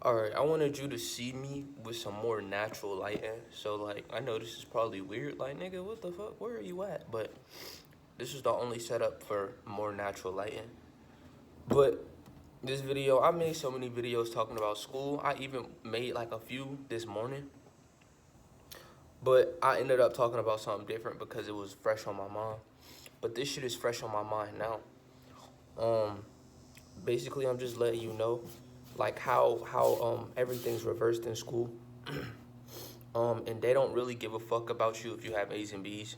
Alright, I wanted you to see me with some more natural lighting. So, like, I know this is probably weird. Like, nigga, what the fuck? Where are you at? But this is the only setup for more natural lighting. But this video, I made so many videos talking about school. I even made like a few this morning. But I ended up talking about something different because it was fresh on my mind. But this shit is fresh on my mind now. Basically, I'm just letting you know, like how everything's reversed in school. And they don't really give a fuck about you if you have A's and B's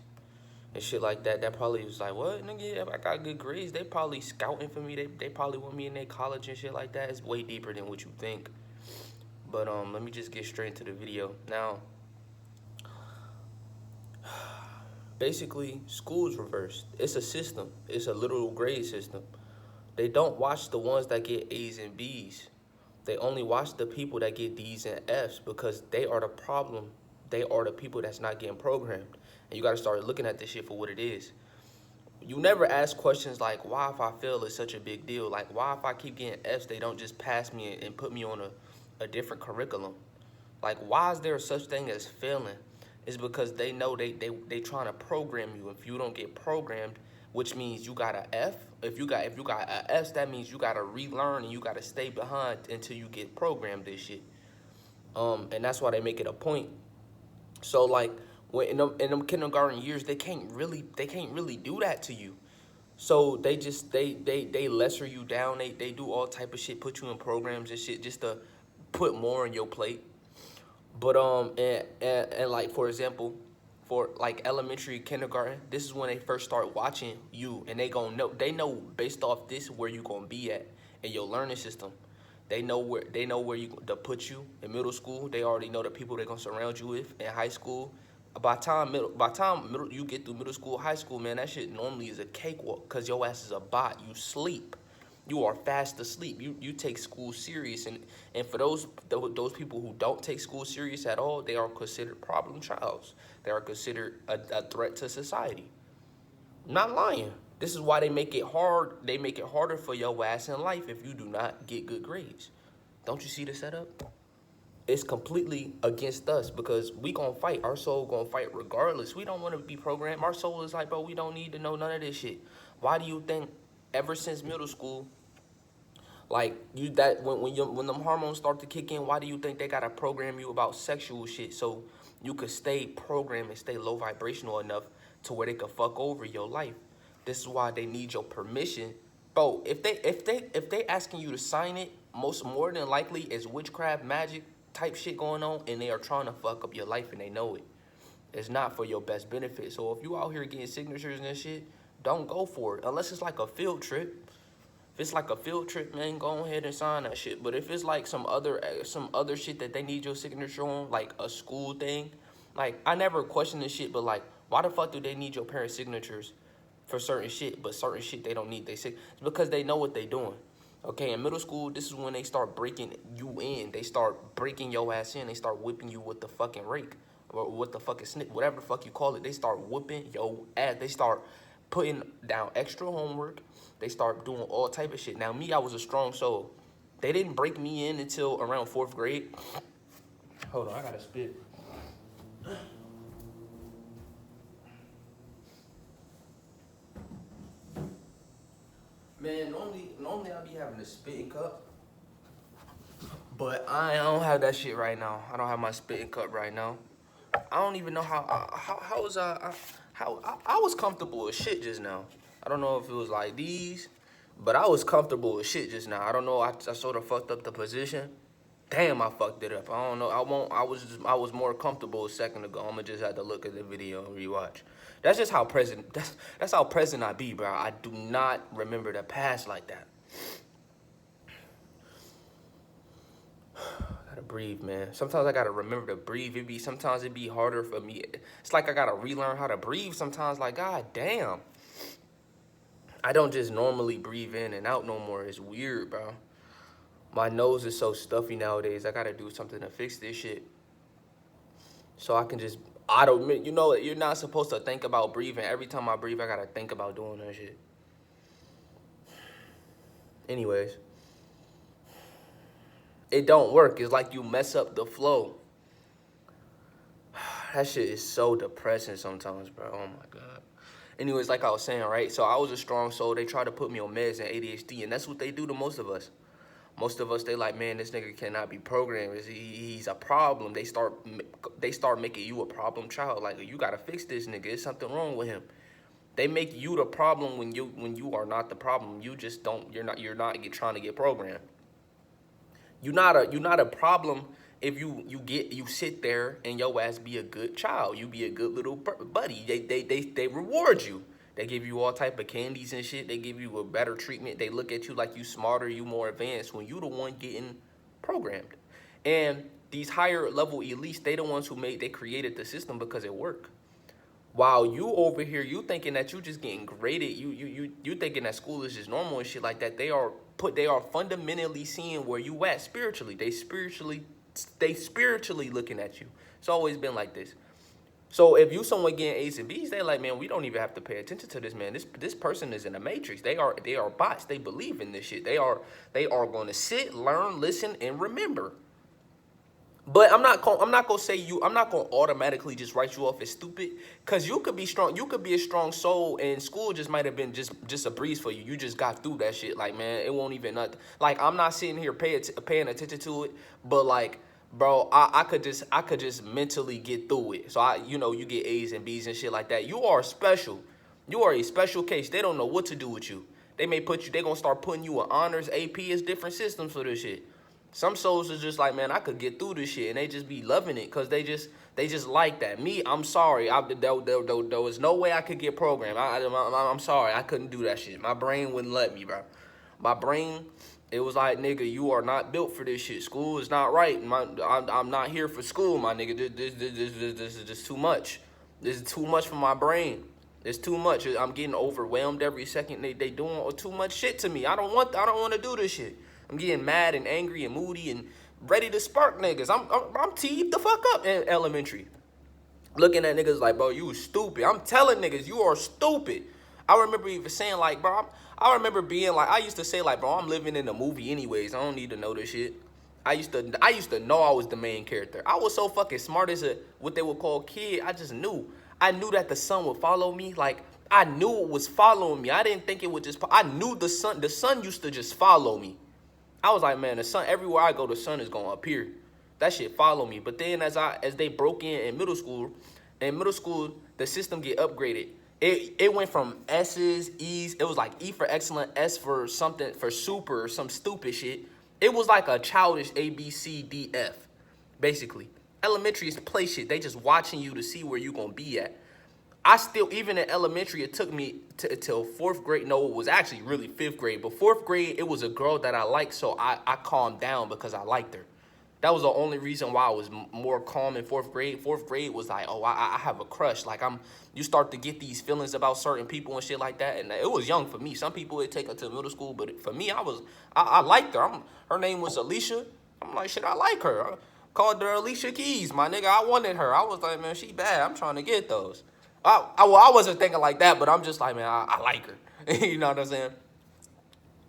and shit like that. That probably was like, what, nigga, if I got good grades, they probably scouting for me. They probably want me in their college and shit like that. It's way deeper than what you think. But let me just get straight into the video. Now, basically, school's reversed. It's a system. It's a literal grade system. They don't watch the ones that get A's and B's. They only watch the people that get D's and F's because they are the problem. They are the people that's not getting programmed. And you got to start looking at this shit for what it is. You never ask questions like, why if I fail is such a big deal? Like, why if I keep getting F's, they don't just pass me and put me on a different curriculum? Like, why is there such thing as failing? It's because they know they trying to program you. If you don't get programmed, which means you got a F. If you got a S, that means you gotta relearn and you gotta stay behind until you get programmed this shit. And that's why they make it a point. So like when in them kindergarten years, they can't really do that to you. So they just they lesser you down. They do all type of shit, put you in programs and shit just to put more on your plate. But and like for example, for like elementary, kindergarten, this is when they first start watching you, and they know based off this where you gonna be at in your learning system. They know where you to put you in middle school. They already know the people they're gonna surround you with in high school. By time middle you get through middle school, high school, man, that shit normally is a cakewalk because your ass is a bot. You sleep. You are fast asleep. You take school serious, and for those people who don't take school serious at all, they are considered problem childs. They are considered a threat to society. I'm not lying. This is why they make it hard. They make it harder for your ass in life if you do not get good grades. Don't you see the setup? It's completely against us because we gonna fight. Our soul gonna fight regardless. We don't want to be programmed. Our soul is like, bro, we don't need to know none of this shit. Why do you think ever since middle school, like you that when them hormones start to kick in, why do you think they gotta program you about sexual shit so you could stay programmed and stay low vibrational enough to where they could fuck over your life? This is why they need your permission, bro. If they asking you to sign it, more than likely is witchcraft, magic type shit going on, and they are trying to fuck up your life and they know it. It's not for your best benefit. So if you out here getting signatures and shit, don't go for it unless it's like a field trip. If it's like a field trip, man, go ahead and sign that shit. But if it's like some other shit that they need your signature on, like a school thing, like I never question this shit, but like, why the fuck do they need your parents' signatures for certain shit, but certain shit they don't need they sig? It's because they know what they doing. Okay, in middle school, this is when they start breaking you in. They start breaking your ass in. They start whipping you with the fucking rake or with the fucking snip, whatever the fuck you call it. They start whipping your ass. They start putting down extra homework. They start doing all type of shit. Now, me, I was a strong soul. They didn't break me in until around 4th grade. Hold on, I gotta spit. Man, normally I be having a spitting cup, but I don't have that shit right now. I don't have my spitting cup right now. I don't even know how I was comfortable with shit just now. I don't know if it was like these, but I was comfortable with shit just now. I don't know. I sort of fucked up the position. Damn, I fucked it up. I don't know. I was more comfortable a second ago. I'ma just have to look at the video and rewatch. That's just how present. That's how present I be, bro. I do not remember the past like that. Gotta breathe, man. Sometimes I gotta remember to breathe. Sometimes it be harder for me. It's like I gotta relearn how to breathe sometimes. Like, god damn. I don't just normally breathe in and out no more. It's weird, bro. My nose is so stuffy nowadays. I gotta do something to fix this shit. So I can just you know, you're not supposed to think about breathing. Every time I breathe, I gotta think about doing that shit. Anyways. It don't work. It's like you mess up the flow. That shit is so depressing sometimes, bro. Oh my God. Anyways, like I was saying, right? So I was a strong soul. They tried to put me on meds and ADHD, and that's what they do to most of us. Most of us, they like, man, this nigga cannot be programmed. He's a problem. They start making you a problem child. Like, you gotta fix this nigga. There's something wrong with him. They make you the problem when you are not the problem. You just don't. You're not trying to get programmed. You're not a problem if you sit there and your ass be a good child. You be a good little buddy. They reward you. They give you all type of candies and shit. They give you a better treatment. They look at you like you smarter, you more advanced when you the one getting programmed. And these higher level elites, they the ones they created the system because it worked. While you over here, you thinking that you just getting graded, you thinking that school is just normal and shit like that. They are fundamentally seeing where you at spiritually. They spiritually looking at you. It's always been like this. So if you someone getting A's and B's, they like, man, we don't even have to pay attention to this man. This person is in a matrix. They are bots. They believe in this shit. They are going to sit, learn, listen, and remember. But I'm not gonna say I'm not gonna automatically just write you off as stupid, cause you could be strong. You could be a strong soul, and school just might have been just a breeze for you. You just got through that shit. Like, man, it won't even nothing. Like, I'm not sitting here paying attention to it, but like, bro, I could just mentally get through it. So you get A's and B's and shit like that. You are special. You are a special case. They don't know what to do with you. They gonna start putting you in honors, AP, as different systems for this shit. Some souls are just like, man, I could get through this shit, and they just be loving it because they just like that. Me, I'm sorry. There was no way I could get programmed. I'm sorry. I couldn't do that shit. My brain wouldn't let me, bro. My brain, it was like, nigga, you are not built for this shit. School is not right. I'm not here for school, my nigga. This is just too much. This is too much for my brain. It's too much. I'm getting overwhelmed every second. They doing too much shit to me. I don't want to do this shit. I'm getting mad and angry and moody and ready to spark niggas. I'm teed the fuck up in elementary. Looking at niggas like, bro, you stupid. I'm telling niggas, you are stupid. I remember even saying, like, bro, I remember being like, I used to say, like, bro, I'm living in a movie anyways. I don't need to know this shit. I used to know I was the main character. I was so fucking smart as what they would call kid. I just knew. I knew that the sun would follow me. Like, I knew it was following me. I didn't think it would just, I knew the sun used to just follow me. I was like, man, the sun, everywhere I go, the sun is gonna appear. That shit follow me. But then as they broke in middle school, the system get upgraded. It went from S's, E's. It was like E for excellent, S for something, for super, or some stupid shit. It was like a childish A, B, C, D, F, basically. Elementary is play shit. They just watching you to see where you gonna be at. I still, even in elementary, it took me till 4th grade. No, it was actually really 5th grade. But 4th grade, it was a girl that I liked, so I calmed down because I liked her. That was the only reason why I was more calm in 4th grade. 4th grade was like, oh, I have a crush. Like, you start to get these feelings about certain people and shit like that. And it was young for me. Some people, it take her to middle school. But for me, I liked her. Her name was Alicia. I'm like, shit, I like her. I called her Alicia Keys. My nigga, I wanted her. I was like, man, she bad. I'm trying to get those. I wasn't thinking like that, but I'm just like, man, I like her. You know what I'm saying?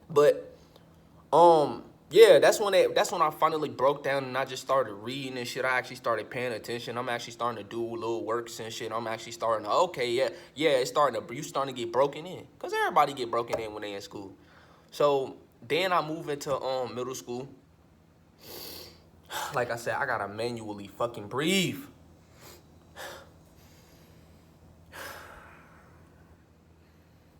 But, yeah, that's when I finally broke down and I just started reading and shit. I actually started paying attention. I'm actually starting to do little works and shit. I'm actually starting to, okay, yeah, you starting to get broken in. Because everybody get broken in when they in school. So, then I move into middle school. Like I said, I gotta manually fucking breathe.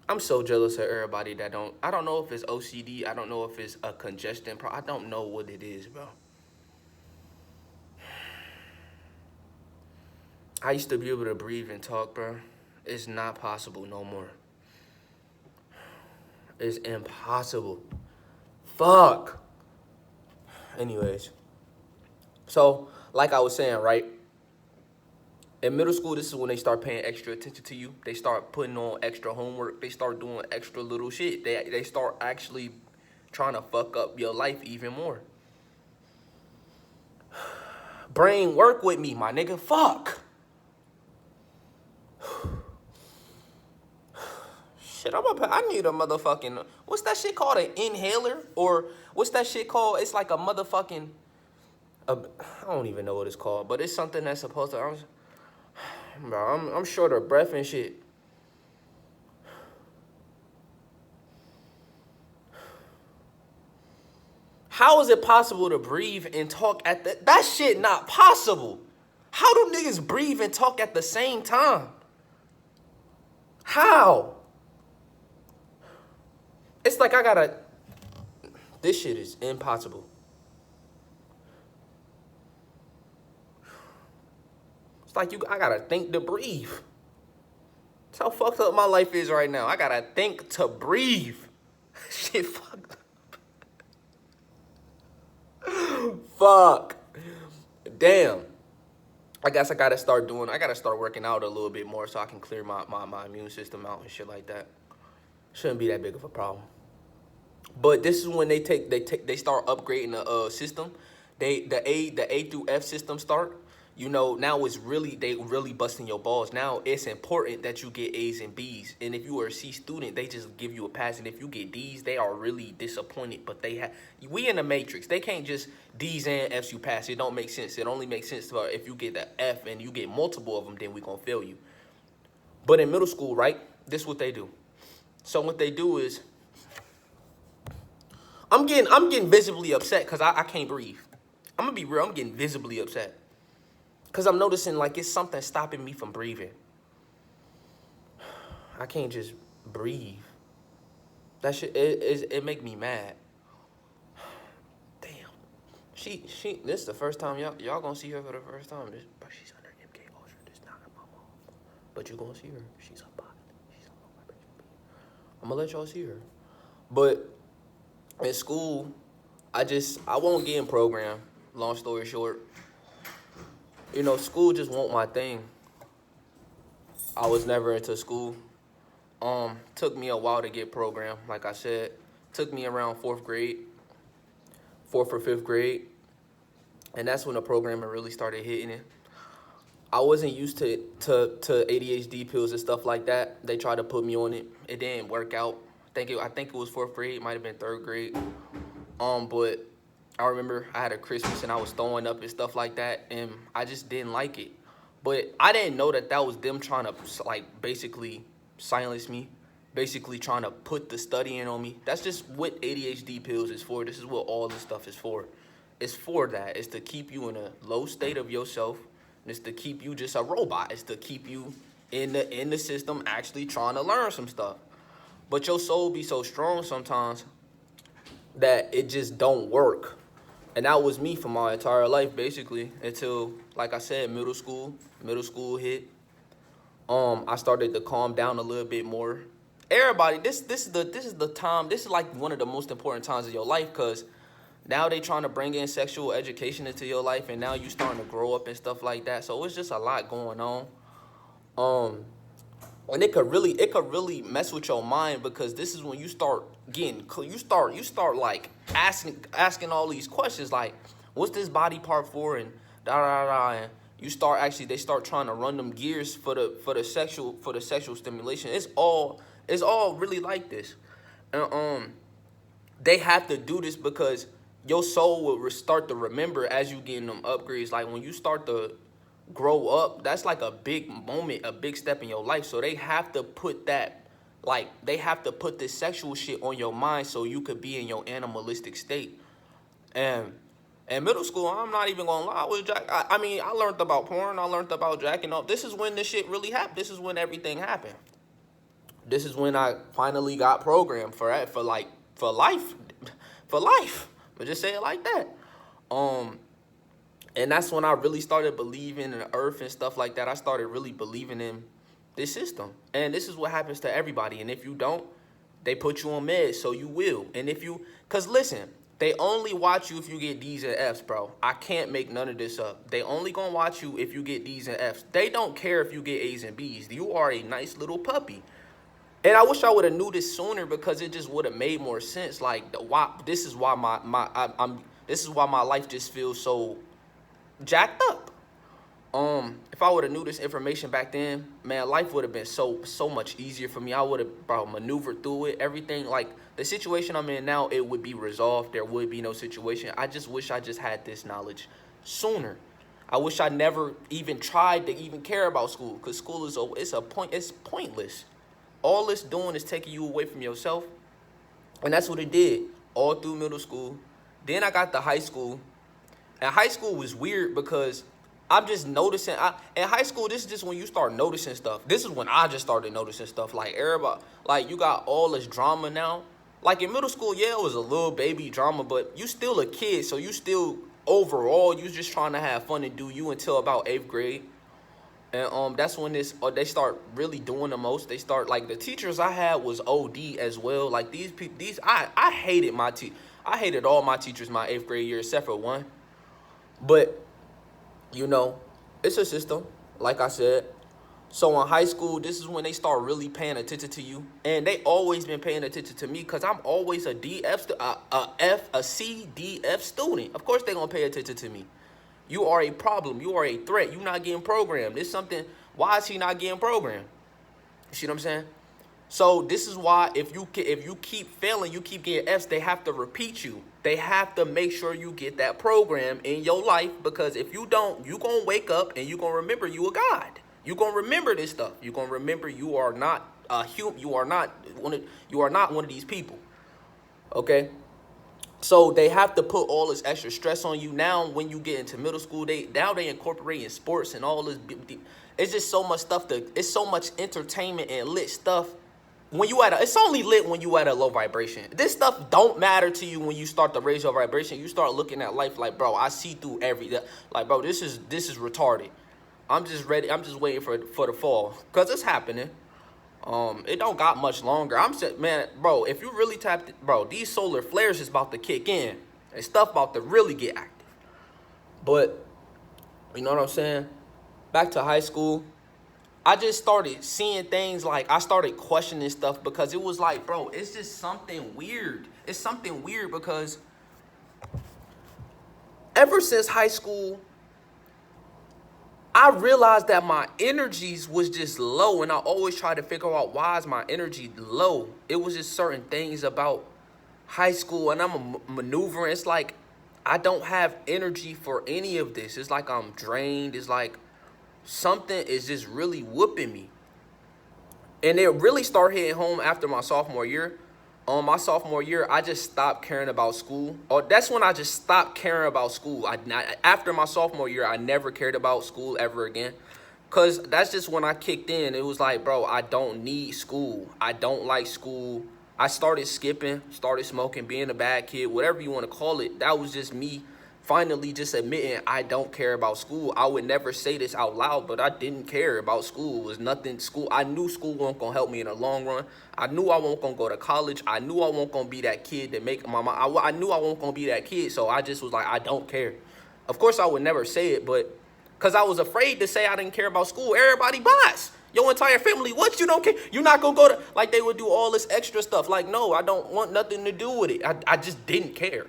I'm so jealous of everybody that I don't know if it's OCD. I don't know if it's a congestion problem. I don't know what it is, bro. I used to be able to breathe and talk, bro. It's not possible no more. It's impossible. Fuck. Anyways. So, like I was saying, right? In middle school, this is when they start paying extra attention to you. They start putting on extra homework. They start doing extra little shit. They start actually trying to fuck up your life even more. Brain, work with me, my nigga. Fuck. Shit, I'm up I need a motherfucking, what's that shit called? An inhaler? Or what's that shit called? It's like a motherfucking, I don't even know what it's called, but it's something that's supposed to, bro, I'm short of breath and shit. How is it possible to breathe and talk at the, that shit not possible. How do niggas breathe and talk at the same time? How? It's like I gotta, this shit is impossible. It's like I gotta think to breathe. That's how fucked up my life is right now. I gotta think to breathe. Shit fucked up. Fuck. Damn. I guess I gotta start working out a little bit more so I can clear my immune system out and shit like that. Shouldn't be that big of a problem. But this is when they start upgrading the system. The A through F system start. You know, now they really busting your balls. Now it's important that you get A's and B's. And if you are a C student, they just give you a pass. And if you get D's, they are really disappointed. But we in the matrix. They can't just D's and F's you pass. It don't make sense. It only makes sense if you get the F and you get multiple of them, then we gonna fail you. But in middle school, right, this is what they do. So what they do is, I'm getting visibly upset because I can't breathe. I'm gonna be real, I'm getting visibly upset. Because I'm noticing like it's something stopping me from breathing. I can't just breathe. That shit, it make me mad. Damn. She, this is the first time y'all gonna see her for the first time. But she's under MK Ultra. This not my mom. But you gonna see her. She's a bot. She's a low vibration. I'm gonna let y'all see her. But in school, I won't get in program. Long story short. You know, school just wasn't my thing. I was never into school. Took me a while to get programmed, like I said. Took me around 4th or 5th grade. And that's when the programming really started hitting it. I wasn't used to ADHD pills and stuff like that. They tried to put me on it. It didn't work out. I think it was 4th grade, it might have been 3rd grade. But I remember I had a Christmas and I was throwing up and stuff like that, and I just didn't like it. But I didn't know that was them trying to like basically silence me, basically trying to put the studying on me. That's just what ADHD pills is for. This is what all this stuff is for. It's for that. It's to keep you in a low state of yourself. And it's to keep you just a robot. It's to keep you in the system actually trying to learn some stuff. But your soul be so strong sometimes that it just don't work. And that was me for my entire life, basically, until, like I said, middle school hit. I started to calm down a little bit more. Everybody, this is the time. This is like one of the most important times of your life, because now they trying to bring in sexual education into your life, and now you starting to grow up and stuff like that. So it's just a lot going on. And it could really mess with your mind, because this is when you start like asking all these questions like, what's this body part for, and da da da, and they start trying to run them gears for the sexual stimulation. It's all really like this, and they have to do this because your soul will start to remember as you getting them upgrades. Like when you start to grow up, that's like a big moment, a big step in your life. So they have to put this sexual shit on your mind so you could be in your animalistic state. And in middle school, I'm not even gonna lie, I learned about porn, I learned about jacking off. This is when this shit really happened. This is when everything happened. This is when I finally got programmed for life. But just say it like that. And that's when I really started believing in the earth and stuff like that. I started really believing in this system. And this is what happens to everybody. And if you don't, they put you on meds, so you will. And because listen, they only watch you if you get D's and F's, bro. I can't make none of this up. They only gonna watch you if you get D's and F's. They don't care if you get A's and B's. You are a nice little puppy. And I wish I would have knew this sooner, because it just would have made more sense. Like, this is why my life just feels so jacked up. If I would have knew this information back then, man, life would have been so much easier for me. I would have, bro, maneuvered through it. Everything, like the situation I'm in now, it would be resolved. There would be no situation. I just wish I just had this knowledge sooner. I wish I never even tried to even care about school, because school is it's pointless. All it's doing is taking you away from yourself, and that's what it did all through middle school. Then I got to high school, and high school was weird because I'm just noticing. In high school, this is just when you start noticing stuff. This is when I just started noticing stuff. Like everybody, like you got all this drama now. Like in middle school, yeah, it was a little baby drama, but you still a kid, so you still overall you just trying to have fun and do you until about 8th grade. And that's when they start really doing the most. They start, like, the teachers I had was OD as well. Like I hated I hated all my teachers my 8th grade year except for one. But you know, it's a system, like I said. So in high school, this is when they start really paying attention to you, and they always been paying attention to me because I'm always a C, D, F student. Of course they gonna pay attention to me. You are a problem. You are a threat. You're not getting programmed. It's something. Why is he not getting programmed? You see what I'm saying? So this is why if you keep failing, you keep getting Fs, they have to repeat you. They have to make sure you get that program in your life, because if you don't, you going to wake up and you going to remember you a God. You going to remember this stuff. You going to remember you are not a human. You are not one of these people. Okay? So they have to put all this extra stress on you. Now when you get into middle school, they incorporate in sports and all this. It's just so much stuff. It's so much entertainment and lit stuff. When you it's only lit when you at a low vibration. This stuff don't matter to you when you start to raise your vibration. You start looking at life like, bro, I see through like, bro, this is retarded. I'm just ready. I'm just waiting for the fall, because it's happening. It don't got much longer. I'm saying, man, bro, if you really bro, these solar flares is about to kick in and stuff about to really get active. But you know what I'm saying? Back to high school. I just started seeing things, like I started questioning stuff, because it was like, bro, it's just something weird. It's something weird because ever since high school, I realized that my energies was just low, and I always try to figure out why is my energy low. It was just certain things about high school, and I'm maneuvering. It's like I don't have energy for any of this. It's like I'm drained. It's like something is just really whooping me. And it really started hitting home after my sophomore year. My sophomore year, I just stopped caring about school. That's when I just stopped caring about school. After my sophomore year, I never cared about school ever again. Because that's just when I kicked in. It was like, bro, I don't need school. I don't like school. I started skipping, started smoking, being a bad kid, whatever you want to call it. That was just me finally just admitting I don't care about school. I would never say this out loud, but I didn't care about school. It was nothing. School, I knew school wasn't going to help me in the long run. I knew I wasn't going to go to college. I knew I wasn't going to be that kid that make my mom. I knew I wasn't going to be that kid, so I just was like, I don't care. Of course, I would never say it, but because I was afraid to say I didn't care about school. Everybody buys. Your entire family, what, you don't care? You're not going to go to, like, they would do all this extra stuff. Like, no, I don't want nothing to do with it. I just didn't care.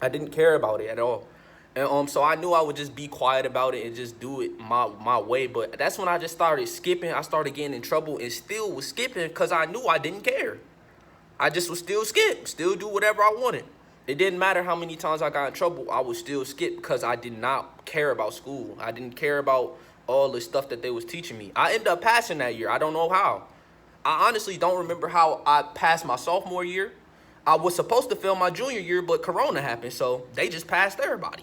I didn't care about it at all. And so I knew I would just be quiet about it and just do it my way. But that's when I just started skipping. I started getting in trouble and still was skipping because I knew I didn't care. I just would still skip, still do whatever I wanted. It didn't matter how many times I got in trouble. I would still skip because I did not care about school. I didn't care about all the stuff that they was teaching me. I ended up passing that year. I don't know how. I honestly don't remember how I passed my sophomore year. I was supposed to fail my junior year, but Corona happened, so they just passed everybody.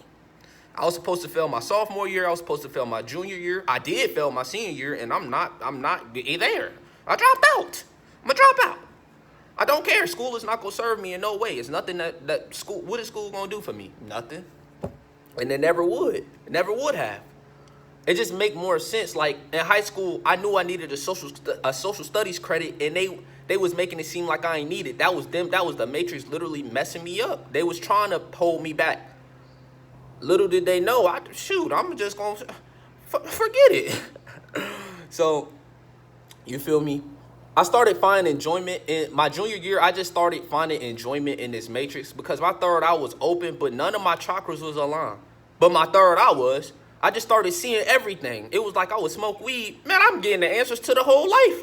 I was supposed to fail my sophomore year. I was supposed to fail my junior year. I did fail my senior year, and I'm not there. I dropped out. I'm gonna drop out. I don't care. School is not gonna serve me in no way. It's nothing that school. What is school gonna do for me? Nothing. And it never would. It never would have. It just make more sense. Like in high school, I knew I needed a social studies credit, and they was making it seem like I ain't needed. That was them. That was the Matrix literally messing me up. They was trying to hold me back. Little did they know, I'm just going to forget it. So, you feel me? I started finding enjoyment in my junior year. I just started finding enjoyment in this Matrix because my third eye was open, but none of my chakras was aligned. But my third eye was. I just started seeing everything. It was like I would smoke weed. Man, I'm getting the answers to the whole life.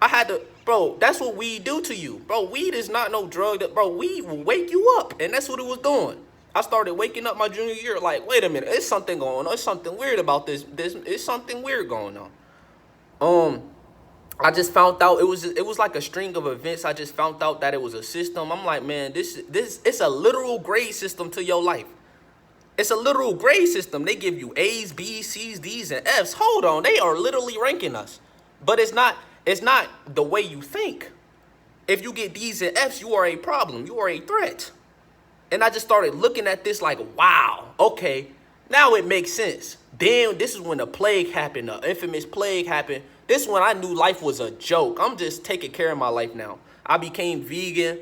I had to, bro, that's what weed do to you. Bro, weed is not no drug that, bro, weed will wake you up. And that's what it was doing. I started waking up my junior year like, wait a minute, it's something going on. It's something weird about this. It's something weird going on. I just found out it was like a string of events. I just found out that it was a system. I'm like, man, this it's a literal grade system to your life. It's a literal grade system. They give you A's, B's, C's, D's, and F's. Hold on, they are literally ranking us. But it's not the way you think. If you get D's and F's, you are a problem. You are a threat. And I just started looking at this like, wow, okay, now it makes sense. Then this is when the plague happened, the infamous plague happened. This is when I knew life was a joke. I'm just taking care of my life now. I became vegan.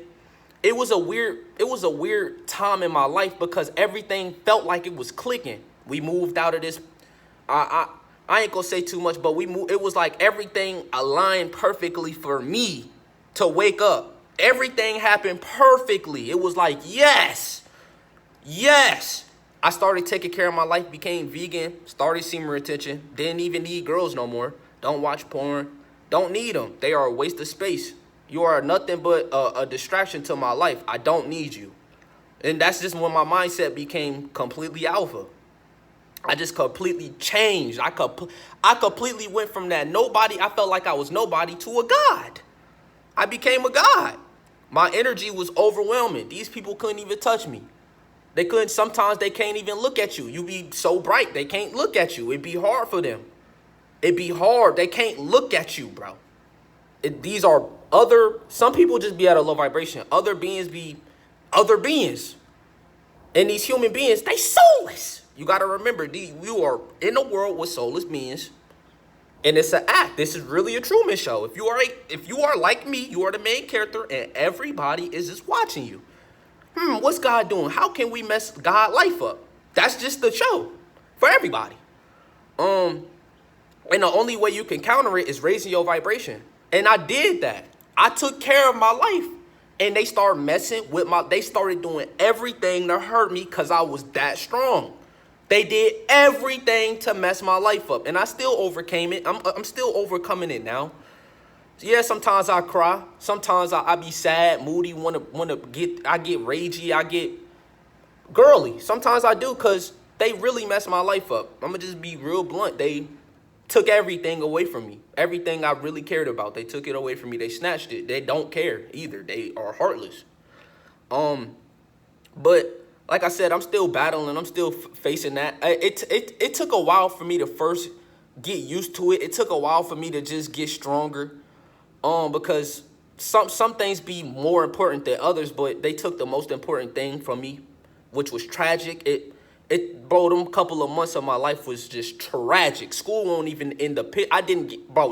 It was a weird time in my life because everything felt like it was clicking. We moved out of this. I ain't gonna say too much, but we moved. It was like everything aligned perfectly for me to wake up. Everything happened perfectly. It was like, yes. I started taking care of my life, became vegan, started semen retention, didn't even need girls no more. Don't watch porn. Don't need them. They are a waste of space. You are nothing but a distraction to my life. I don't need you. And that's just when my mindset became completely alpha. I just completely changed. I completely went from that nobody. I felt like I was nobody to a god. I became a god. My energy was overwhelming. These people couldn't even touch me. They couldn't. Sometimes they can't even look at you. You be so bright, they can't look at you. It'd be hard for them. It'd be hard. They can't look at you, bro. These are some people just be at a low vibration. Other beings be other beings. And these human beings, they soulless. You got to remember, you are in a world with soulless beings. And it's an act. This is really a Truman Show. If you are like me, you are the main character, and everybody is just watching you. What's God doing? How can we mess God's life up? That's just the show for everybody. And the only way you can counter it is raising your vibration. And I did that. I took care of my life. And they started messing with they started doing everything to hurt me because I was that strong. They did everything to mess my life up. And I still overcame it. I'm still overcoming it now. Yeah, sometimes I cry. Sometimes I be sad, moody, I get ragey, I get girly. Sometimes I do because they really messed my life up. I'm going to just be real blunt. They took everything away from me. Everything I really cared about, they took it away from me. They snatched it. They don't care either. They are heartless. But like I said, I'm still battling. I'm still facing that. It took a while for me to first get used to it. It took a while for me to just get stronger. Because some things be more important than others, but they took the most important thing from me, which was tragic. Bro, them couple of months of my life was just tragic. School won't even in the pit.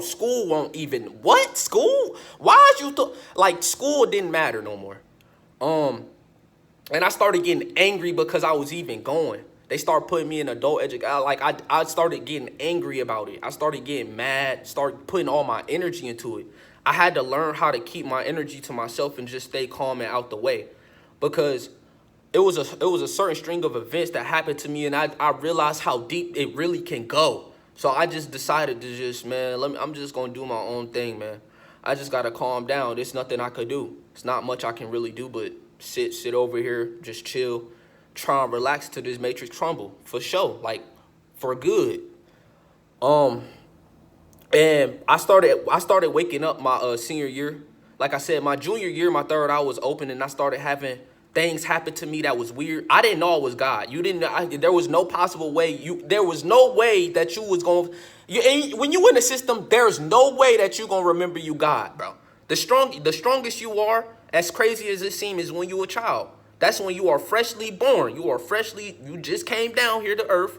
School won't even, what? School? Why is you, like, school didn't matter no more. And I started getting angry because I was even going. They started putting me in adult education. I started getting angry about it. I started getting mad, started putting all my energy into it. I had to learn how to keep my energy to myself and just stay calm and out the way, because it was a certain string of events that happened to me, and I realized how deep it really can go. So I just decided to just, man, I'm just gonna do my own thing, man. I just gotta calm down. There's nothing I could do. It's not much I can really do, but sit over here, just chill, try and relax till this matrix crumble for sure, like for good. And I started waking up my senior year. Like I said, my junior year, my third eye was open, and I started having things happen to me that was weird. I didn't know it was God. There was no possible way. There was no way that you was going. When you in the system, there's no way that you gonna remember you God, bro. The strongest you are, as crazy as it seems, is when you a child. That's when you are freshly born. You just came down here to earth.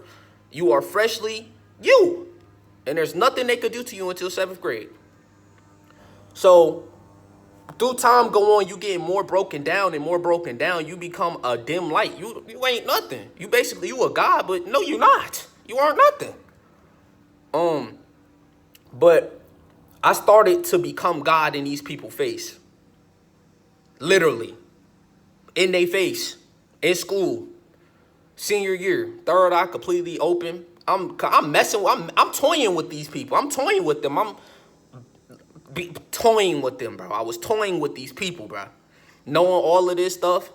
You are freshly you. And there's nothing they could do to you until 7th grade. So through time go on, you get more broken down and more broken down. You become a dim light. You ain't nothing. You a god, but no, you're not. You aren't nothing. But I started to become God in these people's face. Literally. In their face. In school. Senior year. Third eye completely open. I'm messing. I'm toying with these people. I'm toying with them. Toying with them, bro. I was toying with these people, bro. Knowing all of this stuff,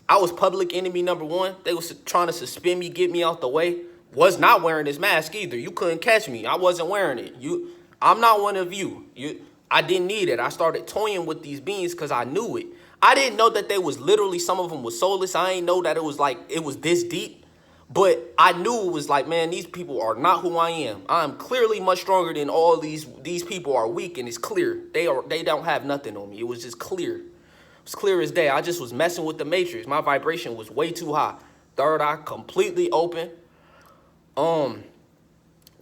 I was public enemy number one. They was trying to suspend me, get me out the way. Was not wearing this mask either. You couldn't catch me. I wasn't wearing it. I'm not one of you. I didn't need it. I started toying with these beings because I knew it. I didn't know that they was literally, some of them was soulless. I ain't know that it was this deep. But I knew it was like, man, these people are not who I am. I'm clearly much stronger than all these people are weak, and it's clear. They don't have nothing on me. It was just clear. It's clear as day. I just was messing with the matrix. My vibration was way too high. Third eye completely open.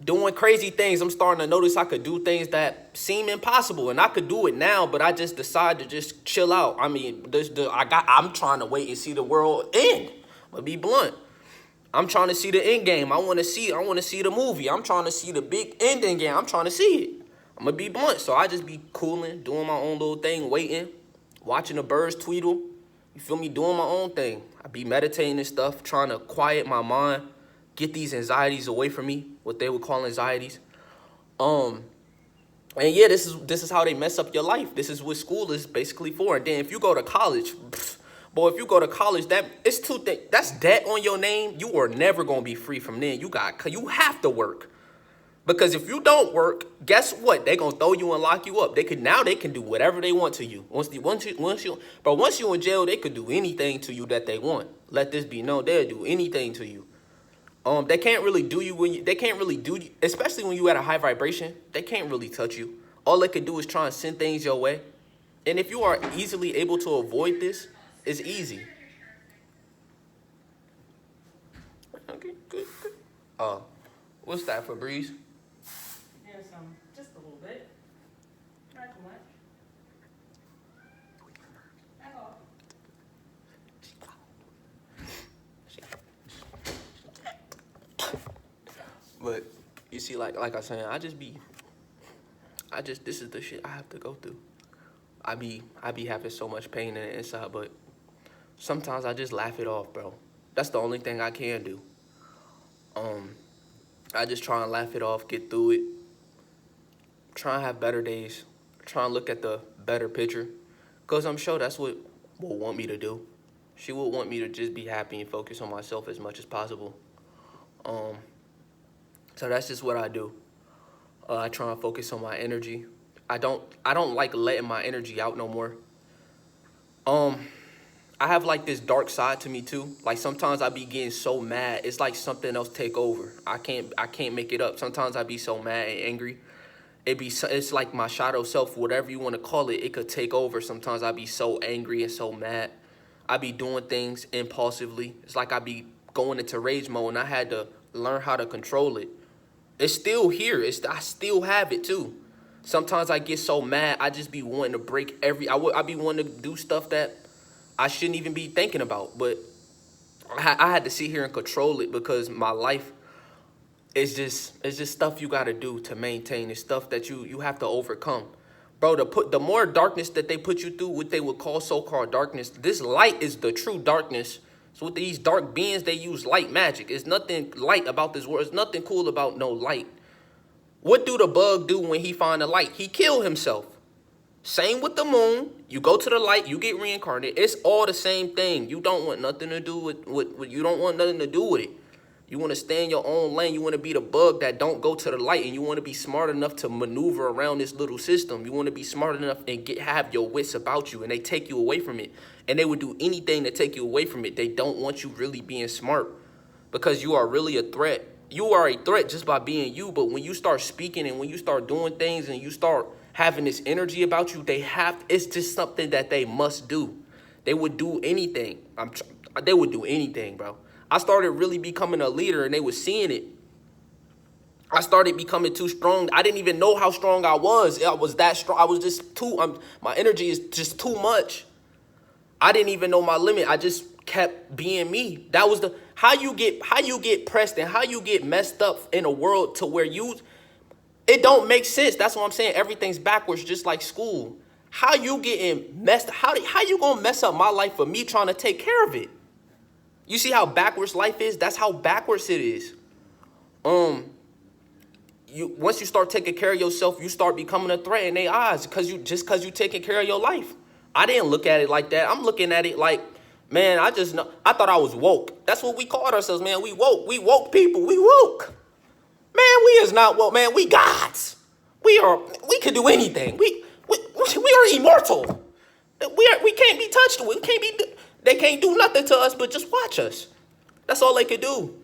Doing crazy things. I'm starting to notice I could do things that seem impossible, and I could do it now, but I just decided to just chill out. I mean, I'm trying to wait and see the world end. I'm gonna be blunt. I'm trying to see the end game. I want to see the movie. I'm trying to see the big ending game. I'm trying to see it. I'm gonna be blunt. So I just be cooling, doing my own little thing, waiting, watching the birds tweedle. You feel me? Doing my own thing. I be meditating and stuff, trying to quiet my mind, get these anxieties away from me, what they would call anxieties. And yeah, this is how they mess up your life. This is what school is basically for. And then if you go to college, boy, if you go to college, it's two things. That's debt on your name. You are never gonna be free from then. You have to work. Because if you don't work, guess what? They gonna throw you and lock you up. They can do whatever they want to you. Once you in jail, they could do anything to you that they want. Let this be known. They'll do anything to you. They can't really do you especially when you at a high vibration. They can't really touch you. All they can do is try and send things your way. And if you are easily able to avoid this, it's easy. Okay, good. What's that, Febreze? Yeah, just a little bit. Not too much. At all. But you see, like I was saying, this is the shit I have to go through. I be having so much pain in the inside, but sometimes I just laugh it off, bro. That's the only thing I can do. I just try and laugh it off, get through it. Try and have better days. Try and look at the better picture. Because I'm sure that's what will want me to do. She would want me to just be happy and focus on myself as much as possible. So that's just what I do. I try and focus on my energy. I don't like letting my energy out no more. I have like this dark side to me too. Like sometimes I be getting so mad, it's like something else take over. I can't make it up. Sometimes I be so mad and angry. It's like my shadow self, whatever you want to call it, it could take over. Sometimes I be so angry and so mad. I be doing things impulsively. It's like I be going into rage mode, and I had to learn how to control it. It's still here. I still have it too. Sometimes I get so mad, I just be wanting to break I be wanting to do stuff that I shouldn't even be thinking about. But I had to sit here and control it because my life is just stuff you got to do to maintain. It's stuff that you have to overcome. Bro, the more darkness that they put you through, what they would call so-called darkness, this light is the true darkness. So with these dark beings, they use light magic. There's nothing light about this world. There's nothing cool about no light. What do the bug do when he find the light? He kill himself. Same with the moon. You go to the light, you get reincarnated. It's all the same thing. You don't want nothing to do with you don't want nothing to do with it. You want to stay in your own lane. You want to be the bug that don't go to the light, and you want to be smart enough to maneuver around this little system. You want to be smart enough and have your wits about you, and they take you away from it. And they would do anything to take you away from it. They don't want you really being smart because you are really a threat. You are a threat just by being you, but when you start speaking and when you start doing things and you start having this energy about you, it's just something that they must do. They would do anything. They would do anything, bro. I started really becoming a leader, and they were seeing it. I started becoming too strong. I didn't even know how strong I was. I was that strong. I was just my energy is just too much. I didn't even know my limit. I just kept being me. That was how you get pressed and how you get messed up in a world to where it don't make sense. That's what I'm saying. Everything's backwards, just like school. How you getting messed? How you gonna mess up my life for me trying to take care of it? You see how backwards life is? That's how backwards it is. You once you start taking care of yourself, you start becoming a threat in their eyes because you taking care of your life. I didn't look at it like that. I'm looking at it like, man, I just know. I thought I was woke. That's what we called ourselves, man. We woke. We woke people. We woke. Man, we is not woke, man. We gods. We are. We can do anything. We are immortal. We can't be touched. We can't be. They can't do nothing to us but just watch us. That's all they could do.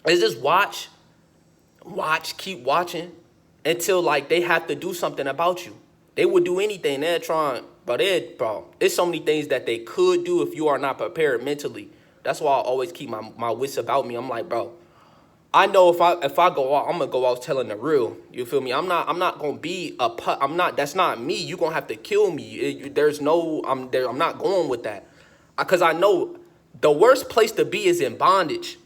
Is just watch, keep watching until like they have to do something about you. They would do anything. They're trying, but there's so many things that they could do if you are not prepared mentally. That's why I always keep my wits about me. I'm like, bro, I know if I go out, I'm gonna go out telling the real. You feel me? I'm not gonna be I'm not. That's not me. You gonna have to kill me. There's no. I'm there. I'm not going with that. Cause I know the worst place to be is in bondage.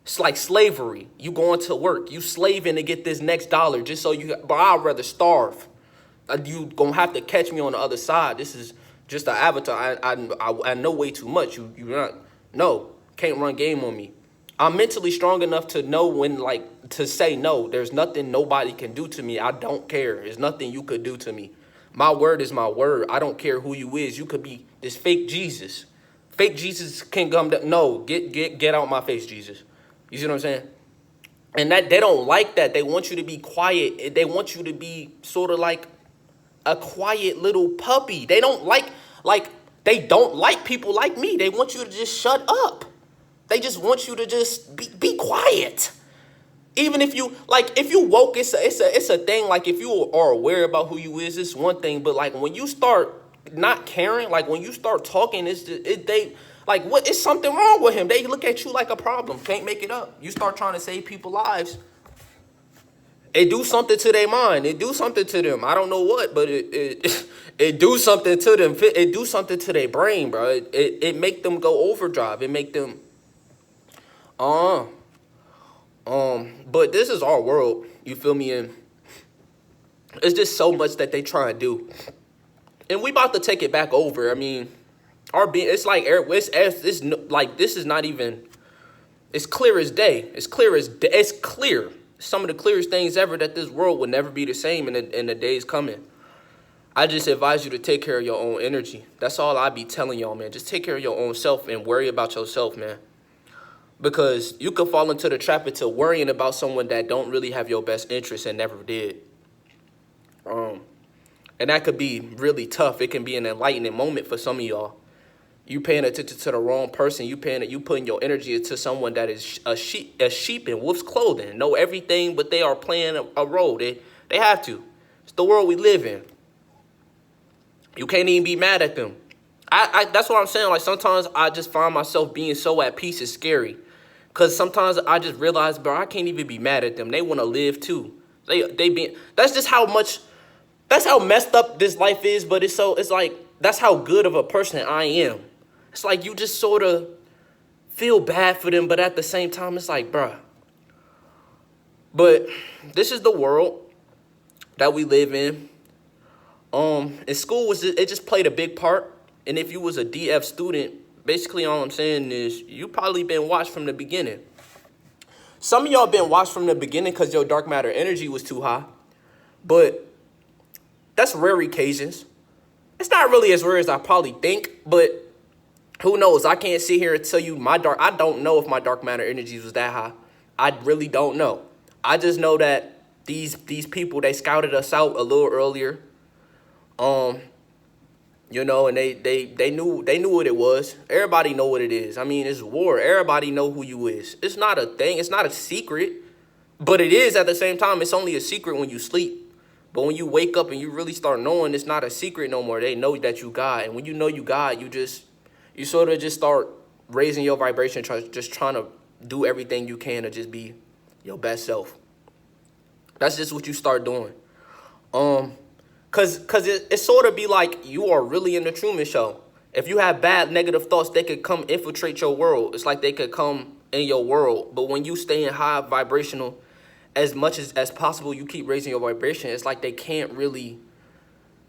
It's like slavery. You going to work. You slaving to get this next dollar just so you. But I'd rather starve. You gonna have to catch me on the other side. This is just an avatar. I know way too much. You not. No, can't run game on me. I'm mentally strong enough to know when, like, to say no. There's nothing nobody can do to me. I don't care. There's nothing you could do to me. My word is my word. I don't care who you is. You could be this fake Jesus. Fake Jesus can come down. No, get out my face, Jesus. You see what I'm saying? And that they don't like that. They want you to be quiet. They want you to be sort of like a quiet little puppy. They don't like they don't like people like me. They want you to just shut up. They just want you to just be quiet. Even if you woke, it's a thing. Like if you are aware about who you is, it's one thing. But like when you start not caring, like when you start talking, it's something wrong with him. They look at you like a problem. Can't make it up. You start trying to save people's lives. It do something to their mind. It do something to them. I don't know what, but it do something to them. It do something to their brain, bro. It make them go overdrive. It make them. But this is our world. You feel me? And it's just so much that they try to do, and we about to take it back over. I mean, it's like it's like this is not even. It's clear as day. It's clear as day. It's clear. Some of the clearest things ever that this world would never be the same in the days coming. I just advise you to take care of your own energy. That's all I be telling y'all, man. Just take care of your own self and worry about yourself, man. Because you could fall into the trap into worrying about someone that don't really have your best interest and never did. And that could be really tough. It can be an enlightening moment for some of y'all. You paying attention to the wrong person. You putting your energy into someone that is a sheep in wolf's clothing. Know everything, but they are playing a role. They have to. It's the world we live in. You can't even be mad at them. That's what I'm saying. Like sometimes I just find myself being so at peace. It's scary. Cause sometimes I just realize, bro, I can't even be mad at them. They want to live too. That's just how much. That's how messed up this life is. But it's like that's how good of a person I am. It's like you just sort of feel bad for them, but at the same time, it's like, bruh. But this is the world that we live in. In school it just played a big part. And if you was a DF student, basically all I'm saying is you probably been watched from the beginning. Some of y'all been watched from the beginning because your dark matter energy was too high. But that's rare occasions. It's not really as rare as I probably think, but who knows? I can't sit here and tell you I don't know if my dark matter energies was that high. I really don't know. I just know that these people, they scouted us out a little earlier. You know, and they knew what it was. Everybody know what it is. I mean, it's war. Everybody know who you is. It's not a thing. It's not a secret. But it is at the same time. It's only a secret when you sleep. But when you wake up and you really start knowing, it's not a secret no more. They know that you God. And when you know you God, you sort of just start raising your vibration, just trying to do everything you can to just be your best self. That's just what you start doing. Cause it sort of be like you are really in the Truman Show. If you have bad negative thoughts, they could come infiltrate your world. It's like they could come in your world. But when you stay in high vibrational, as much as possible, you keep raising your vibration. It's like they can't really.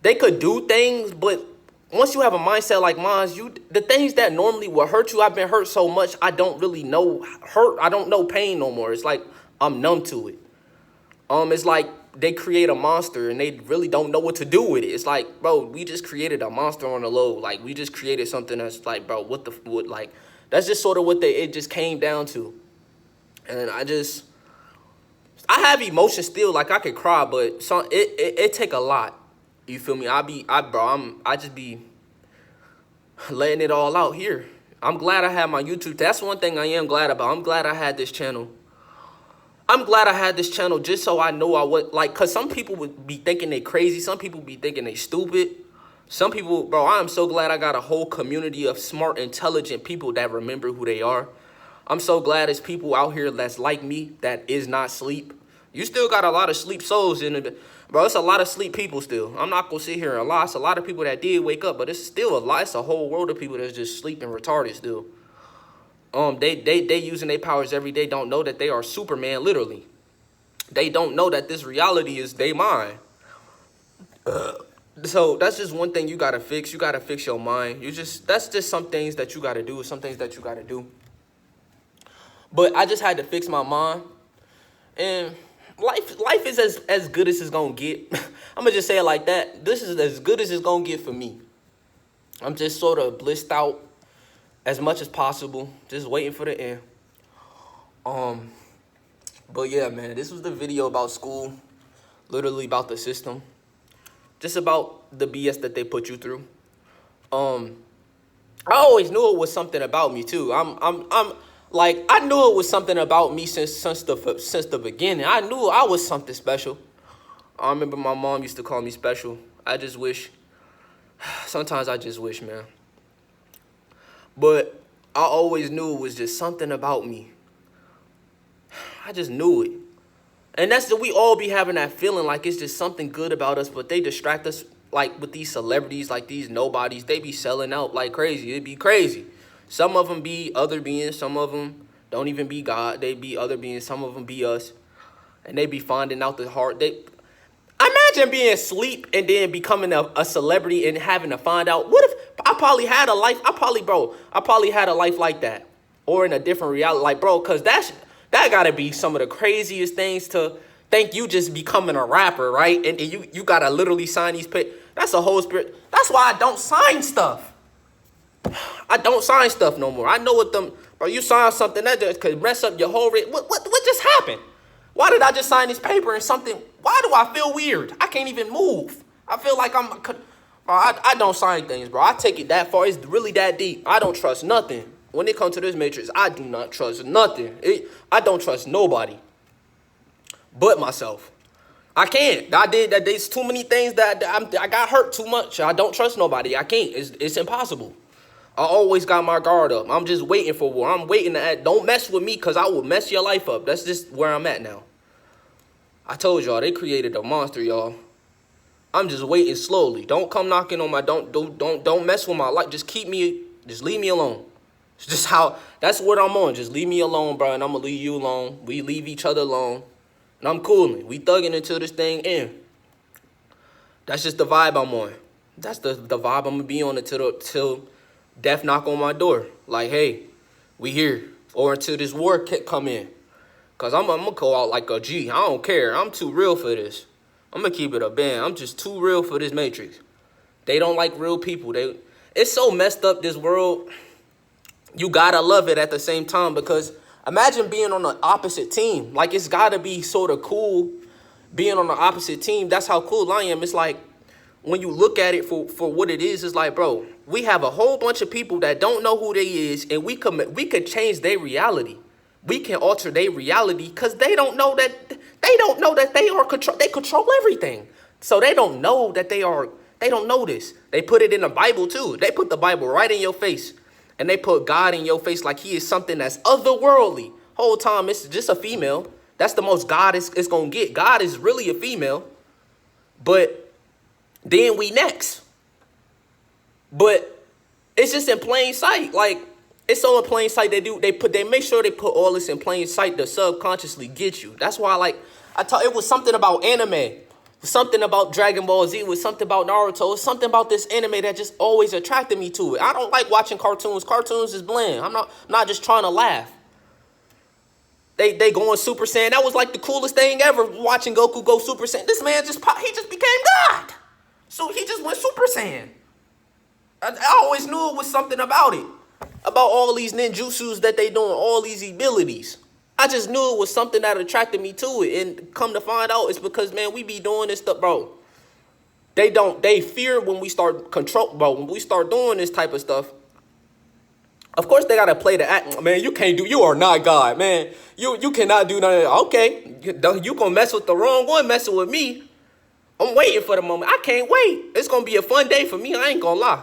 They could do things, but once you have a mindset like mine, the things that normally will hurt you, I've been hurt so much, I don't really know hurt. I don't know pain no more. It's like I'm numb to it. It's like they create a monster and they really don't know what to do with it. It's like, bro, we just created a monster on the low. Like, we just created something that's like, bro, what, like, that's just sort of what it just came down to. And I have emotions still, like I could cry, but it take a lot. You feel me? I just be letting it all out here. I'm glad I had my YouTube. That's one thing I am glad about. I'm glad I had this channel. I'm glad I had this channel just so I know I would, like, because some people would be thinking they crazy. Some people be thinking they stupid. Some people, bro, I am so glad I got a whole community of smart, intelligent people that remember who they are. I'm so glad there's people out here that's like me that is not sleep. You still got a lot of sleep souls in it. Bro, it's a lot of sleep people still. I'm not going to sit here and lie. It's a lot of people that did wake up, but it's still a lot. It's a whole world of people that's just sleeping retarded still. They using their powers every day, don't know that they are Superman, literally. They don't know that this reality is their mind. So that's just one thing you gotta fix. You gotta fix your mind. That's just some things that you gotta do, some things that you gotta do. But I just had to fix my mind. And life is as good as it's gonna get. I'm gonna just say it like that. This is as good as it's gonna get for me. I'm just sort of blissed out as much as possible, just waiting for the end. But yeah, man, this was the video about school, literally about the system, just about the BS that they put you through. I always knew it was something about me too. I'm like, I knew it was something about me since the beginning. I knew I was something special. I remember my mom used to call me special. I just wish. Sometimes I just wish, man. But I always knew it was just something about me. I just knew it. And that's we all be having that feeling like it's just something good about us, but they distract us like with these celebrities, like these nobodies. They be selling out like crazy. It'd be crazy. Some of them be other beings. Some of them don't even be God. They be other beings. Some of them be us. And they be finding out the heart. Imagine being asleep and then becoming a celebrity and having to find out. What if I probably had a life? I probably had a life like that. Or in a different reality. Like, bro, because that gotta be some of the craziest things to think you just becoming a rapper, right? And you gotta literally sign these papers. That's a whole spirit. That's why I don't sign stuff. I don't sign stuff no more. I know what them, bro, you sign something that just could mess up your whole, what just happened? Why did I just sign this paper and something? Why do I feel weird? I can't even move. I feel like bro, I don't sign things, bro. I take it that far. It's really that deep. I don't trust nothing. When it comes to this matrix, I do not trust nothing. I don't trust nobody but myself. I can't. There's too many things that I got hurt too much. I don't trust nobody. I can't. It's impossible. I always got my guard up. I'm just waiting for war. I'm waiting to act. Don't mess with me because I will mess your life up. That's just where I'm at now. I told y'all they created a monster, y'all. I'm just waiting slowly. Don't come knocking on my don't mess with my life. Just leave me alone. It's just that's what I'm on. Just leave me alone, bro, and I'm gonna leave you alone. We leave each other alone. And I'm cooling. We thugging until this thing ends. That's just the vibe I'm on. That's the vibe I'm gonna be on until death knock on my door. Like, hey, we here. Or until this war come in. Because I'm going to go out like a G. I don't care. I'm too real for this. I'm going to keep it a band. I'm just too real for this matrix. They don't like real people. It's so messed up, this world. You got to love it at the same time. Because imagine being on the opposite team. Like, it's got to be sort of cool being on the opposite team. That's how cool I am. It's like, when you look at it for what it is, it's like, bro, we have a whole bunch of people that don't know who they is, and we could change their reality. We can alter their reality because they don't know that they control everything. So they don't know that they don't know this. They put it in the Bible too. They put the Bible right in your face, and they put God in your face like he is something that's otherworldly. Whole time it's just a female. That's the most God is gonna get. God is really a female, but then we next. But it's just in plain sight. Like, it's so in plain sight. They make sure they put all this in plain sight to subconsciously get you. That's why, like, it was something about anime, something about Dragon Ball Z, it was something about Naruto, it was something about this anime that just always attracted me to it. I don't like watching cartoons. Cartoons is bland. I'm not just trying to laugh. They going Super Saiyan. That was like the coolest thing ever, watching Goku go Super Saiyan. This man he just became God. So he just went Super Saiyan. I always knew it was something about it. About all these ninjutsus that they doing, all these abilities. I just knew it was something that attracted me to it. And come to find out, it's because, man, we be doing this stuff, bro. They fear when we start when we start doing this type of stuff. Of course, they gotta play the act. Man, you are not God, man. You cannot do nothing. Okay, you gonna mess with the wrong one, messing with me. I'm waiting for the moment. I can't wait. It's gonna be a fun day for me. I ain't gonna lie.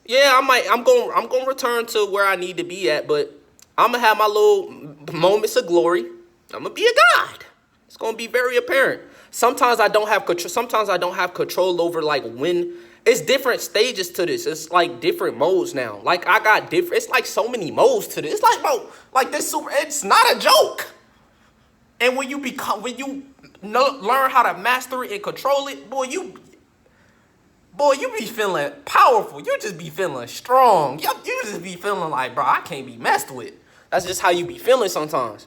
Yeah, I'm gonna return to where I need to be at, but I'm gonna have my little moments of glory. I'm gonna be a God. It's gonna be very apparent. Sometimes I don't have control. Sometimes I don't have control over like when. It's different stages to this. It's like different modes now. Like I got different. It's like so many modes to this. It's like, bro, like this super. It's not a joke. And when you learn how to master it and control it, boy, you be feeling powerful. You just be feeling strong. You just be feeling like, bro, I can't be messed with. That's just how you be feeling sometimes.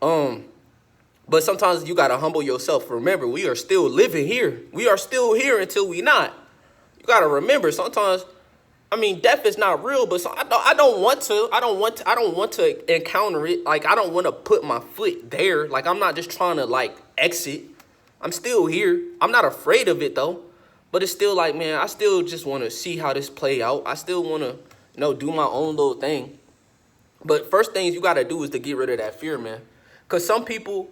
But sometimes you gotta humble yourself. Remember, we are still living here. We are still here until we not. You gotta remember. Sometimes, I mean, death is not real, but I don't want to encounter it. Like I don't want to put my foot there. Like I'm not just trying to like exit. I'm still here. I'm not afraid of it though. But it's still like, man, I still just want to see how this play out. I still want to, do my own little thing. But first things you got to do is to get rid of that fear, man. Because some people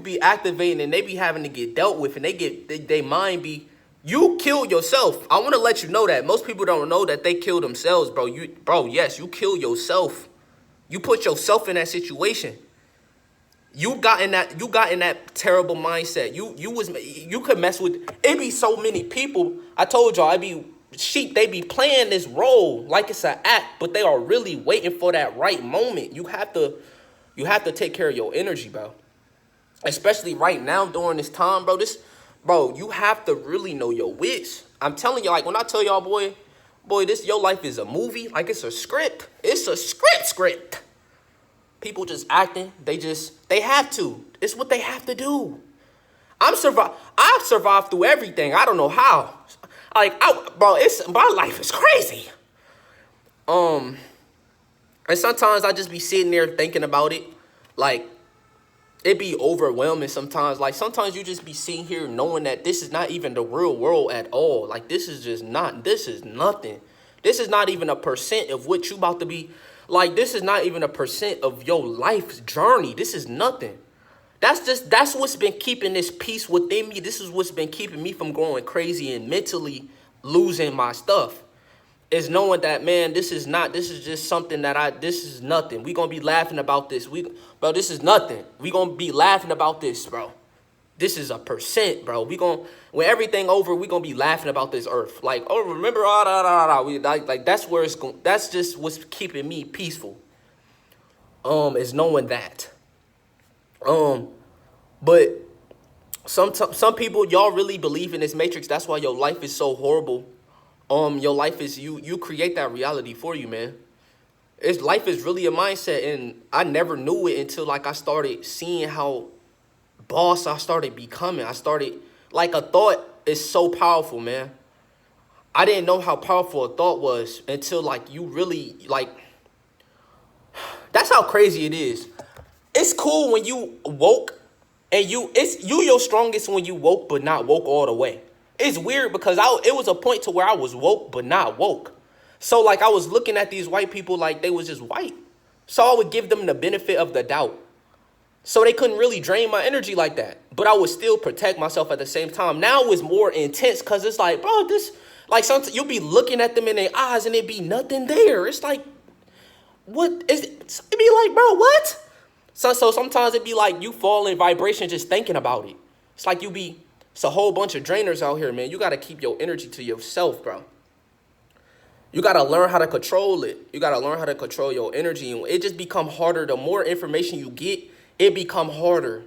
be activating and they be having to get dealt with. And they mind be, you killed yourself. I want to let you know that. Most people don't know that they kill themselves, bro. Yes, you kill yourself. You put yourself in that situation. You got in that terrible mindset. You could mess with it. Be so many people. I told y'all, they be playing this role like it's an act, but they are really waiting for that right moment. You have to take care of your energy, bro. Especially right now during this time, bro. You have to really know your wits. I'm telling you, like when I tell y'all, boy, your life is a movie. Like it's a script. It's a script. People just acting. They have to. It's what they have to do. I've survived through everything. I don't know how. My life is crazy. And sometimes I just be sitting there thinking about it. Like, it be overwhelming sometimes. Like, sometimes you just be sitting here knowing that this is not even the real world at all. Like, this is nothing. This is not even a percent of what you about to be. Like, this is not even a percent of your life's journey. This is nothing. That's what's been keeping this peace within me. This is what's been keeping me from going crazy and mentally losing my stuff. Is knowing that, man, this is just something this is nothing. We gonna be laughing about this. Bro, this is nothing. We gonna be laughing about this, bro. This is a percent, bro. When everything over, we gonna be laughing about this earth. Like, oh, remember, We like that's where it's going. That's just what's keeping me peaceful. Is knowing that. But some people, y'all really believe in this matrix. That's why your life is so horrible. Your life is you create that reality for you, man. Life is really a mindset, and I never knew it until like I started seeing how boss I started becoming. A thought is so powerful, man. I didn't know how powerful a thought was until like you really like. That's how crazy it is. It's cool when you woke, and it's your strongest when you woke, but not woke all the way. It's weird because it was a point to where I was woke, but not woke. So like I was looking at these white people like they was just white. So I would give them the benefit of the doubt. So they couldn't really drain my energy like that. But I would still protect myself at the same time. Now it's more intense because it's like, bro, sometimes you'll be looking at them in their eyes and it be nothing there. It's like, what is it? It be like, bro, what? So sometimes it be like you fall in vibration just thinking about it. It's like it's a whole bunch of drainers out here, man. You got to keep your energy to yourself, bro. You got to learn how to control it. You got to learn how to control your energy. And it just become harder. The more information you get, it become harder.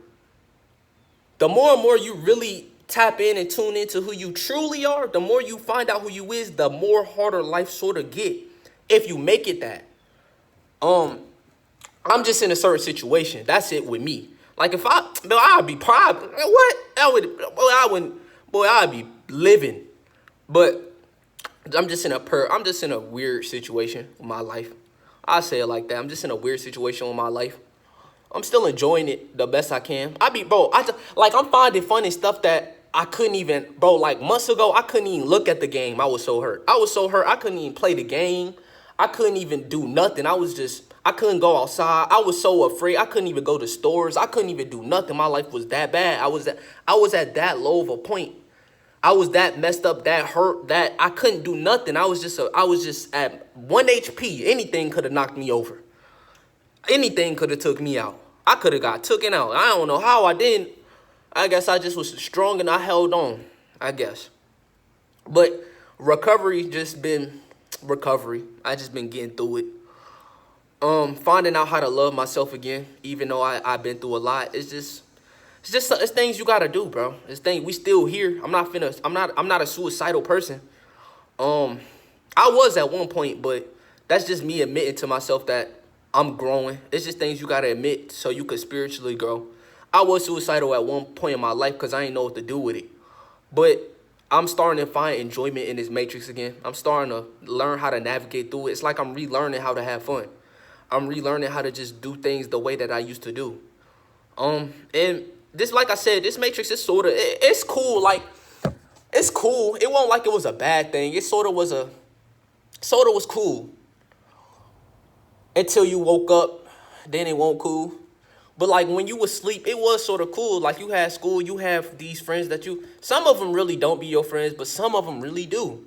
The more and more you really tap in and tune into who you truly are, the more you find out who you is, the more harder life sort of get if you make it that. I'm just in a certain situation. That's it with me. Like if I'd be proud. What? I'd be living. But I'm just in a weird situation with my life. I say it like that. I'm just in a weird situation with my life. I'm still enjoying it the best I can. I'm finding fun in stuff that I couldn't even, bro, like months ago, I couldn't even look at the game. I was so hurt. I couldn't even play the game. I couldn't even do nothing. I couldn't go outside. I was so afraid. I couldn't even go to stores. I couldn't even do nothing. My life was that bad. I was at that low of a point. I was that messed up, that hurt, that I couldn't do nothing. I was just at 1 HP. Anything could have knocked me over. Anything could have took me out. I could have got taken out. I don't know how I didn't. I guess I just was strong and I held on, I guess. But recovery just been recovery. I just been getting through it. Finding out how to love myself again, even though I've been through a lot. It's things you gotta do, bro. It's things we still here. I'm not a suicidal person. I was at one point, but that's just me admitting to myself that I'm growing. It's just things you gotta admit so you could spiritually grow. I was suicidal at one point in my life because I didn't know what to do with it. But I'm starting to find enjoyment in this matrix again. I'm starting to learn how to navigate through it. It's like I'm relearning how to have fun. I'm relearning how to just do things the way that I used to do. And this, like I said, this matrix is it's cool. Like, it's cool. It wasn't like it was a bad thing. It sort of was cool. Until you woke up, then it won't cool. But like when you was asleep, it was sort of cool. Like you had school, you have these friends some of them really don't be your friends, but some of them really do.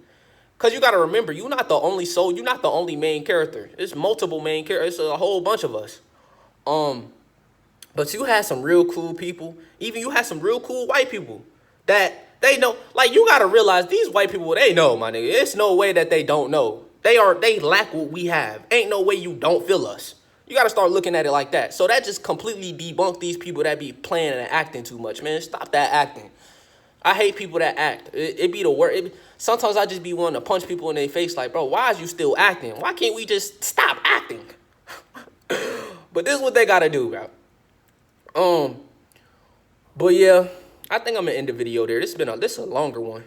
Because you got to remember, you're not the only soul. You're not the only main character. It's multiple main characters. It's a whole bunch of us. But you had some real cool people. Even you had some real cool white people that they know. Like, you got to realize these white people, they know, my nigga. It's no way that they don't know. They lack what we have. Ain't no way you don't feel us. You got to start looking at it like that. So that just completely debunked these people that be playing and acting too much, man. Stop that acting. I hate people that act. It be the worst. Sometimes I just be wanting to punch people in their face like, bro, why is you still acting? Why can't we just stop acting? But this is what they got to do, bro. But yeah, I think I'm going to end the video there. This is a longer one.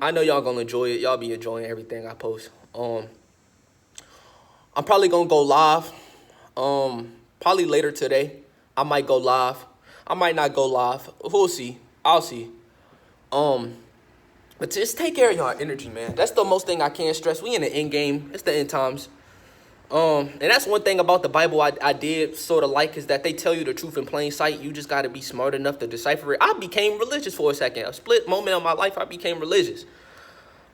I know y'all going to enjoy it. Y'all be enjoying everything I post. I'm probably going to go live. Probably later today. I might go live. I might not go live. We'll see. I'll see. But just take care of y'all energy, man. That's the most thing I can stress. We in the end game. It's the end times. And that's one thing about the Bible I did sort of like, is that they tell you the truth in plain sight. You just got to be smart enough to decipher it. I became religious for a second. A split moment of my life, I became religious.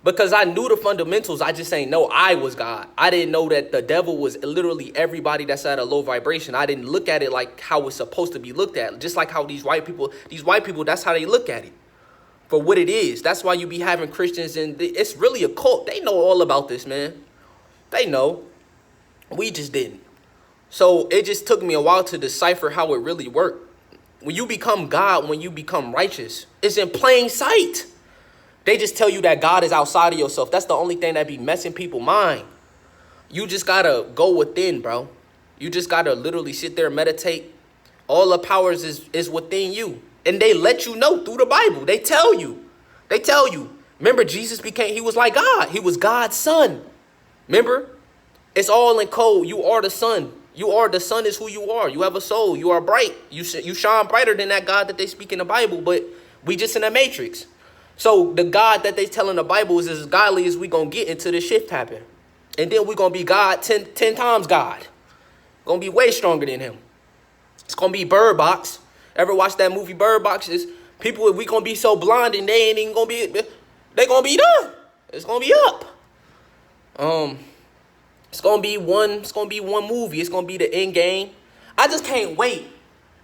Because I knew the fundamentals. I just ain't know I was God. I didn't know that the devil was literally everybody that's at a low vibration. I didn't look at it like how it's supposed to be looked at. Just like how these white people, that's how they look at it. For what it is. That's why you be having Christians, and it's really a cult. They know all about this, man. They know. We just didn't. So it just took me a while to decipher how it really worked. When you become God, when you become righteous, it's in plain sight. They just tell you that God is outside of yourself. That's the only thing that be messing people's mind. You just got to go within, bro. You just got to literally sit there and meditate. All the powers is within you. And they let you know through the Bible. They tell you. Remember, Jesus he was like God. He was God's son. Remember? It's all in code. You are the son. The son is who you are. You have a soul. You are bright. You shine brighter than that God that they speak in the Bible, but we just in a matrix. So the God that they tell in the Bible is as godly as we going to get until this shift happen. And then we're going to be God 10 times God. Going to be way stronger than him. It's going to be Bird Box. Ever watch that movie Bird Box? People, we going to be so blind and they ain't even going to be, they going to be done. It's going to be up. It's going to be one movie. It's going to be the end game. I just can't wait.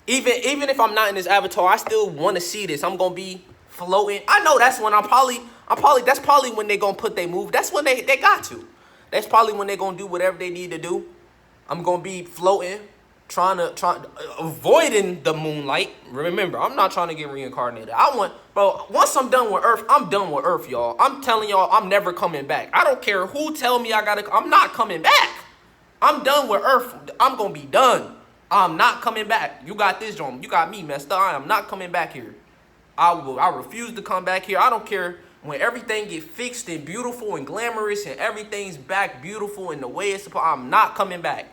Even if I'm not in this avatar, I still want to see this. I'm going to be floating. I know that's when that's probably when they're going to put their move. That's when they got to. That's probably when they're going to do whatever they need to do. I'm going to be floating, avoiding the moonlight. Remember, I'm not trying to get reincarnated. Once I'm done with Earth, I'm done with Earth, y'all. I'm telling y'all, I'm never coming back. I don't care who tell me I'm not coming back. I'm done with Earth. I'm gonna be done. I'm not coming back. You got this, John. You got me messed up. I am not coming back here. I refuse to come back here. I don't care when everything get fixed and beautiful and glamorous and everything's back beautiful and the way it's supposed. I'm not coming back.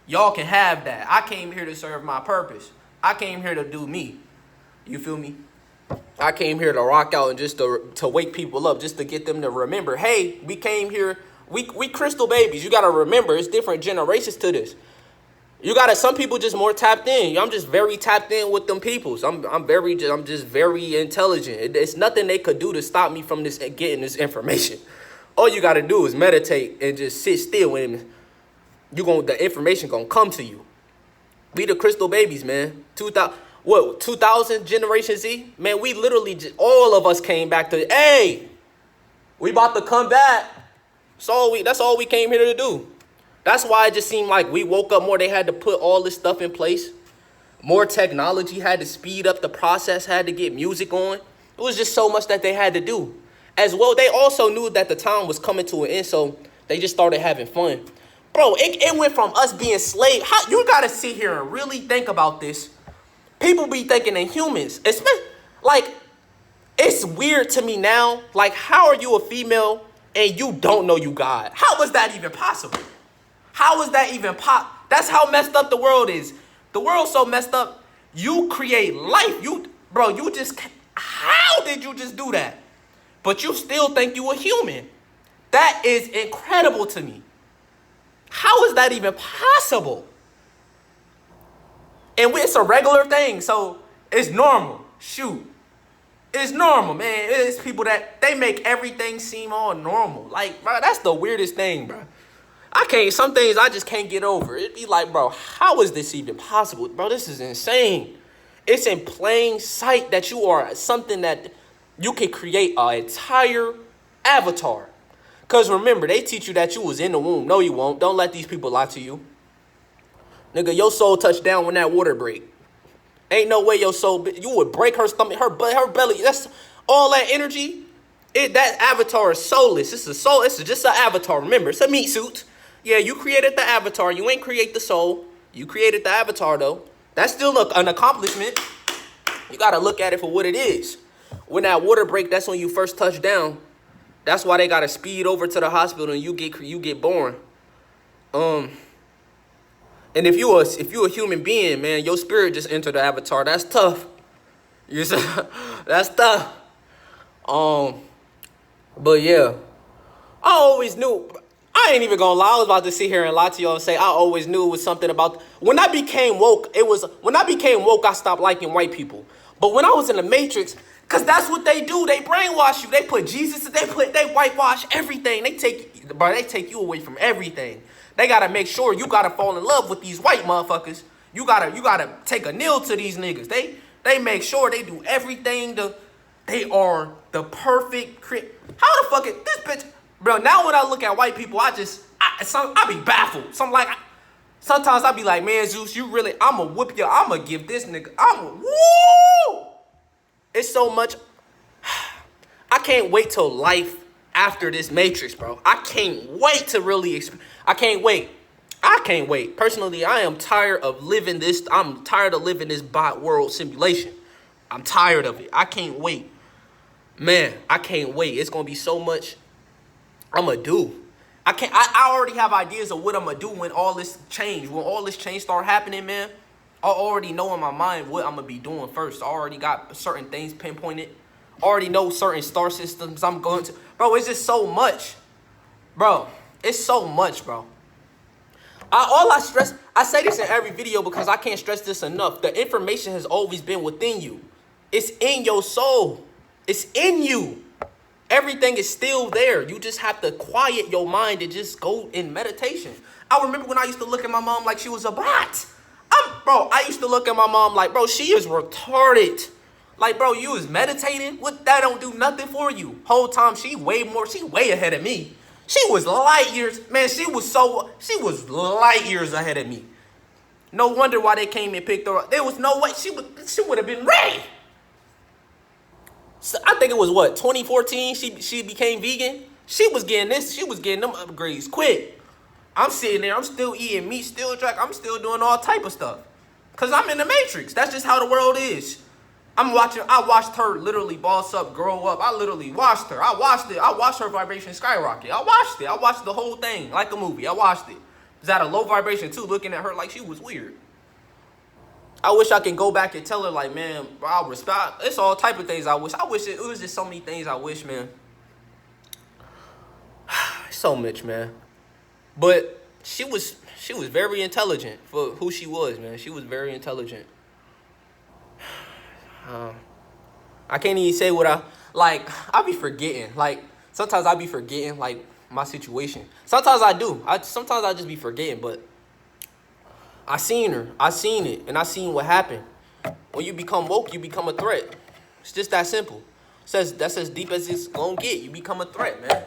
Y'all can have that. I came here to serve my purpose. I came here to do me. You feel me? I came here to rock out and just to wake people up, just to get them to remember, hey, we came here, we crystal babies. You got to remember, it's different generations to this. You got to, some people just more tapped in. I'm just very tapped in with them peoples. I'm just very intelligent. It's nothing they could do to stop me from getting this information. All you got to do is meditate and just sit still, and the information gonna come to you. We the crystal babies, man. 2000 Generation Z? Man, we literally all of us came back to, hey, we about to come back. That's all we came here to do. That's why it just seemed like we woke up more. They had to put all this stuff in place. More technology had to speed up the process, had to get music on. It was just so much that they had to do. As well, they also knew that the time was coming to an end, so they just started having fun. Bro, it went from us being slaves. You got to sit here and really think about this. People be thinking in humans. Like, it's weird to me now. Like, how are you a female and you don't know you God? How was that even possible? How is that even That's how messed up the world is. The world's so messed up. You create life. How did you just do that? But you still think you a human. That is incredible to me. How is that even possible? And it's a regular thing, so it's normal. Shoot. It's normal, man. It's people that, they make everything seem all normal. Like, bro, that's the weirdest thing, bro. Some things I just can't get over. It'd be like, bro, how is this even possible? Bro, this is insane. It's in plain sight that you are something that you can create an entire avatar. Because remember, they teach you that you was in the womb. No, you won't. Don't let these people lie to you. Nigga, your soul touched down when that water break. Ain't no way your soul, you would break her stomach, her belly. That's all that energy. That avatar is soulless. It's just an avatar. Remember, it's a meat suit. Yeah, you created the avatar. You ain't create the soul. You created the avatar, though. That's still an accomplishment. You got to look at it for what it is. When that water break, that's when you first touch down. That's why they got to speed over to the hospital and you get born. And if you a human being, man, your spirit just entered the avatar. That's tough. You see? That's tough. But yeah, I always knew. I ain't even gonna lie. I was about to sit here and lie to y'all and say I always knew it was something about. When I became woke, I stopped liking white people. But when I was in the Matrix, cause that's what they do. They brainwash you. They put Jesus. They whitewash everything. They take you away from everything. They gotta make sure you gotta fall in love with these white motherfuckers. You gotta take a kneel to these niggas. They make sure they do everything. They are the perfect. How the fuck is this bitch? Bro, now when I look at white people, I be baffled. Sometimes I be like, man, Zeus, I'ma whoop you. I'ma give this nigga, woo! It's so much. I can't wait till life after this Matrix, bro. I can't wait to really, I can't wait. Personally, I am tired of living this. I'm tired of living this bot world simulation. I'm tired of it. I can't wait. Man, I can't wait. It's going to be so much I'm going to do. I already have ideas of what I'm going to do when all this change start happening, man. I already know in my mind what I'm going to be doing first. I already got certain things pinpointed. I already know certain star systems I'm going to. Bro, it's just so much. Bro, it's so much, bro. I say this in every video because I can't stress this enough. The information has always been within you. It's in your soul. It's in you. Everything is still there. You just have to quiet your mind and just go in meditation. I remember when I used to look at my mom like she was a bot. I used to look at my mom like, bro, she is retarded. Like, bro, you was meditating? What? That don't do nothing for you. Whole time, she way ahead of me. She was light years, man, she was light years ahead of me. No wonder why they came and picked her up. There was no way she would have been ready. So I think it was 2014 she became vegan. She was getting them upgrades quick. I'm sitting there, I'm still eating meat, still drinking, I'm still doing all type of stuff. Cause I'm in the Matrix. That's just how the world is. I watched her literally boss up, grow up. I literally watched her. I watched it. I watched her vibration skyrocket. I watched it. I watched the whole thing like a movie. I watched it. It was at a low vibration too, looking at her like she was weird. I wish I can go back and tell her like, man, bro, I respect. It's all type of things I wish. I wish it was just so many things I wish, man. So much, man. But she was very intelligent for who she was, man. She was very intelligent. I can't even say what I be forgetting. Like, sometimes I be forgetting, like, my situation. Sometimes I do. Sometimes I just be forgetting, but I seen her. I seen it, and I seen what happened. When you become woke, you become a threat. It's just that simple. That's as deep as it's gonna get. You become a threat, man.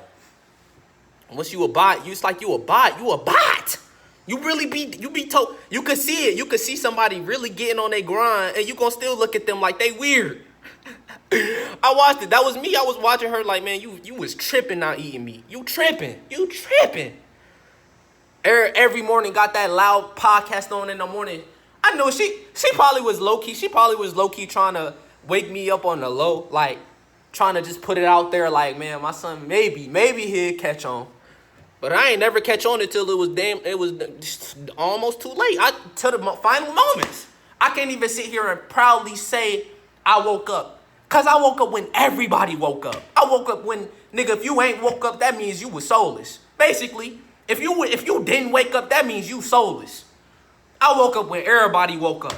Once you a bot, it's like you a bot. You a bot. You be told, you could see it. You could see somebody really getting on their grind, and you gonna still look at them like they weird. I watched it. That was me. I was watching her like, man, you was tripping not eating meat. You tripping. Every morning got that loud podcast on in the morning. I know she probably was low key. She probably was low key trying to wake me up on the low, like trying to just put it out there like, man, my son maybe he'll catch on. But I ain't never catch on until it was almost too late. To the final moments. I can't even sit here and proudly say I woke up. Cause I woke up when everybody woke up. I woke up when, nigga, if you ain't woke up, that means you was soulless. Basically, if you didn't wake up, that means you soulless. I woke up when everybody woke up.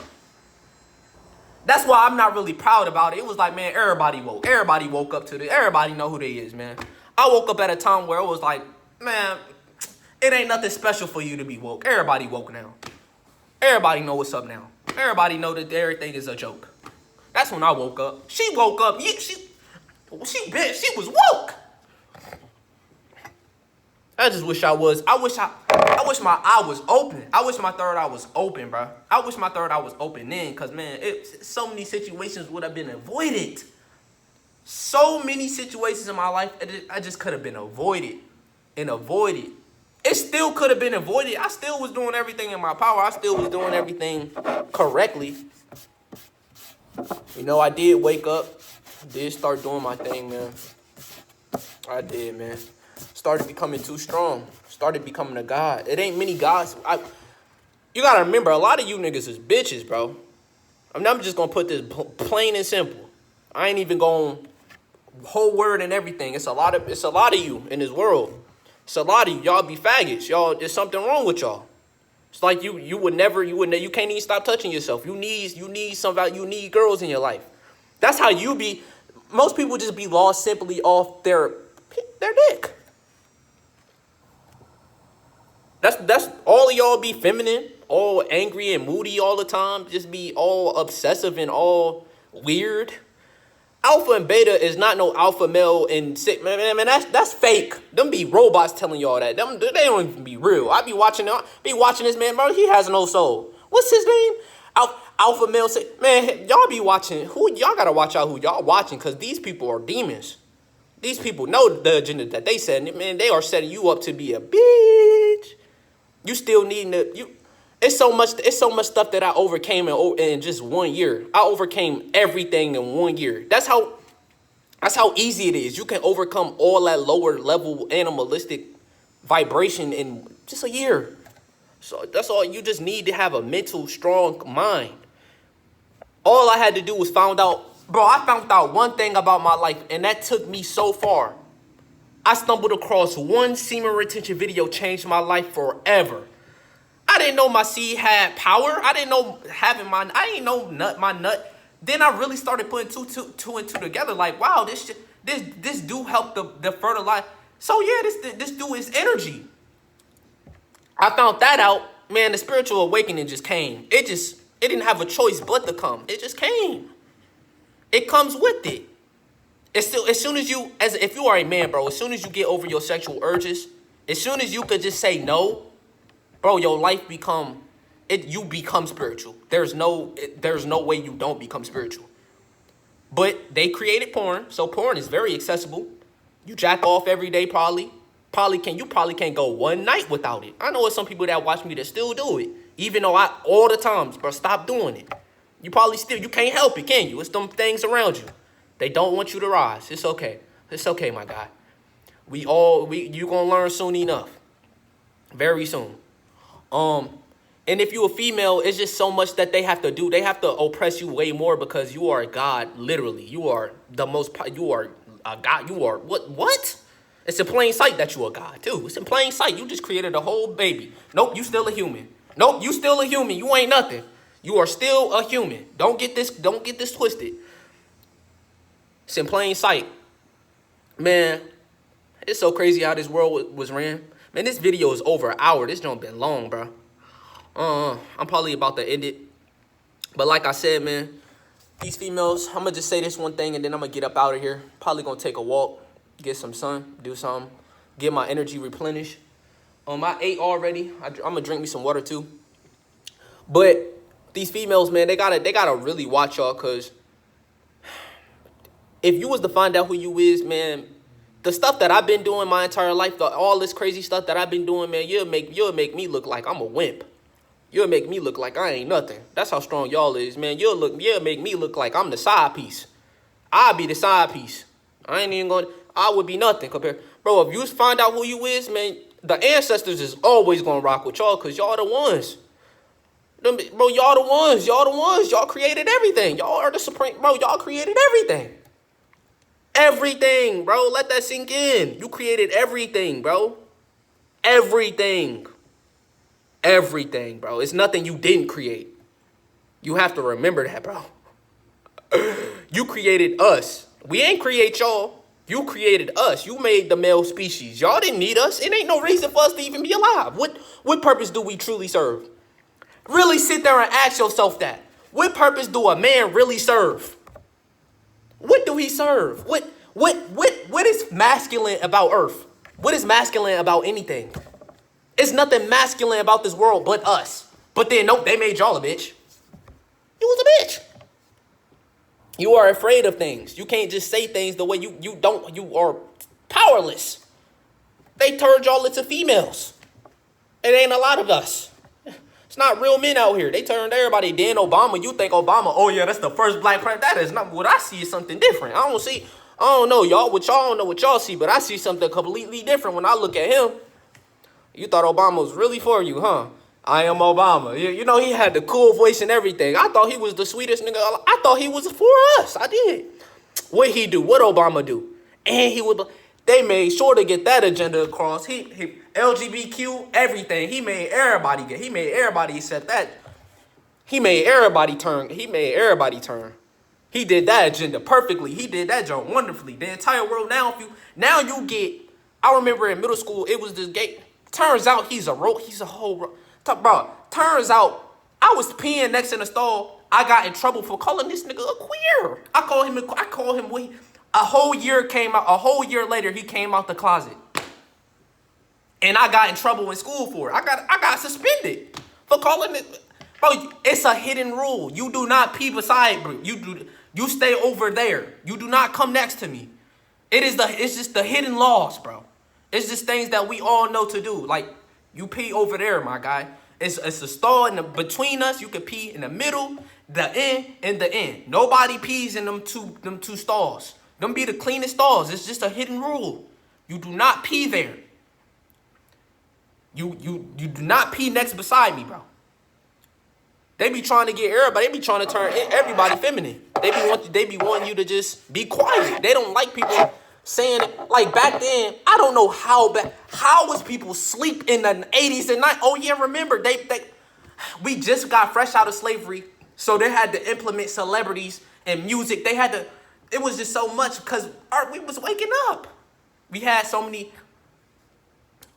That's why I'm not really proud about it. It was like, man, everybody woke. Everybody woke up to this. Everybody know who they is, man. I woke up at a time where it was like, man, it ain't nothing special for you to be woke. Everybody woke now. Everybody know what's up now. Everybody know that everything is a joke. That's when I woke up. She woke up. Yeah, she was woke. I just wish I was. I wish my eye was open. I wish my third eye was open, bro. I wish my third eye was open then, cause man, so many situations would have been avoided. So many situations in my life, I just could have been avoided. It still could have been avoided. I still was doing everything in my power. I still was doing everything correctly. You know, I did wake up. Did start doing my thing, man. I did, man. Started becoming too strong. Started becoming a god. It ain't many gods. You gotta remember, a lot of you niggas is bitches, bro. I'm just gonna put this plain and simple. I ain't even going whole word and everything. It's a lot of you in this world. It's a lot of you. Y'all be faggots. Y'all, there's something wrong with y'all. It's like you can't even stop touching yourself. You need girls in your life. That's how you be. Most people just be lost simply off their dick. That's all of y'all be feminine, all angry and moody all the time, just be all obsessive and all weird. Alpha and beta is not no alpha male and sick man. That's fake. Them be robots telling y'all that. They don't even be real. I be watching this man, bro. He has no soul. What's his name? Alpha male sick man. Y'all be watching. Y'all gotta watch out who y'all watching, cause these people are demons. These people know the agenda that they set. Man, they are setting you up to be a bitch. You still needing to. It's so much stuff that I overcame in just 1 year. I overcame everything in 1 year. That's how easy it is. You can overcome all that lower level animalistic vibration in just a year. So that's all. You just need to have a mental strong mind. All I had to do was I found out one thing about my life, and that took me so far. I stumbled across one semen retention video, changed my life forever. I didn't know my seed had power. I didn't know I didn't know my nut. Then I really started putting two and two together. Like, wow, this do help the fertilize. So yeah, this do is energy. I found that out, man. The spiritual awakening just came. It didn't have a choice but to come. It just came. It comes with it. As soon as if you are a man, bro, as soon as you get over your sexual urges, as soon as you could just say no, bro, your life you become spiritual. There's no way you don't become spiritual. But they created porn, so porn is very accessible. You jack off every day, probably. You probably can't go one night without it. I know it's some people that watch me that still do it. Even though I all the times, bro, stop doing it. You can't help it, can you? It's them things around you. They don't want you to rise. It's okay. It's okay, my guy. You gonna learn soon enough. Very soon. And if you a female, it's just so much that they have to do. They have to oppress you way more because you are a god, literally. You are you are a god. You are, what? It's in plain sight that you a god, too. It's in plain sight. You just created a whole baby. Nope, you still a human. Nope, you still a human. You ain't nothing. You are still a human. Don't get this twisted. It's in plain sight. Man, it's so crazy how this world was ran. Man, this video is over an hour. This joint been long, bro. I'm probably about to end it. But like I said, man, these females, I'm going to just say this one thing and then I'm going to get up out of here. Probably going to take a walk, get some sun, do something, get my energy replenished. I ate already. I'm going to drink me some water too. But these females, man, they gotta really watch y'all, because if you was to find out who you is, man, the stuff that I've been doing my entire life, all this crazy stuff that I've been doing, man, you'll make me look like I'm a wimp. You'll make me look like I ain't nothing. That's how strong y'all is, man. You'll make me look like I'm the side piece. I'll be the side piece. I would be nothing compared. Bro, if you find out who you is, man, the ancestors is always gonna rock with y'all, because y'all the ones. Bro, y'all the ones. Y'all created everything. Y'all are the supreme. Bro, y'all created everything. Everything, bro. Let that sink in. You created everything, bro. Everything. Everything, bro. It's nothing you didn't create. You have to remember that, bro. You created us. We ain't create y'all. You created us. You made the male species. Y'all didn't need us. It ain't no reason for us to even be alive. What purpose do we truly serve? Really sit there and ask yourself that. What purpose do a man really serve? What do he serve? What is masculine about Earth? What is masculine about anything? It's nothing masculine about this world but us. But then, nope, they made y'all a bitch. You was a bitch. You are afraid of things. You can't just say things the way you are powerless. They turned y'all into females. It ain't a lot of us. It's not real men out here. They turned everybody. Dan Obama, you think Obama, oh yeah, that's the first black president. That is not what I see. Is something different. I don't know, y'all. Y'all don't know what y'all see, but I see something completely different when I look at him. You thought Obama was really for you, huh? I am Obama. You know, he had the cool voice and everything. I thought he was the sweetest nigga. I thought he was for us. I did. What he do? What Obama do? And they made sure to get that agenda across. He LGBTQ, everything. He made everybody accept that. He made everybody turn. He did that agenda perfectly. He did that job wonderfully. The entire world now you get. I remember in middle school it was this gay. Turns out he's a whole. Bro, turns out I was peeing next in the stall. I got in trouble for calling this nigga a queer. I call him a whole year later he came out the closet. And I got in trouble in school for it. I got suspended for calling it. Bro, it's a hidden rule. You do not pee beside me. You stay over there. You do not come next to me. It's just the hidden laws, bro. It's just things that we all know to do. Like, you pee over there, my guy. It's a stall between us. You can pee in the middle, the end, and the end. Nobody pees in them two stalls. Them be the cleanest stalls. It's just a hidden rule. You do not pee there. You do not pee next beside me, bro. They be trying to get everybody. They be trying to turn everybody feminine. They be wanting you to just be quiet. They don't like people saying it. Like back then, I don't know how was people sleep in the 80s and 90s. Oh yeah, remember we just got fresh out of slavery, so they had to implement celebrities and music. It was just so much because we was waking up. We had so many.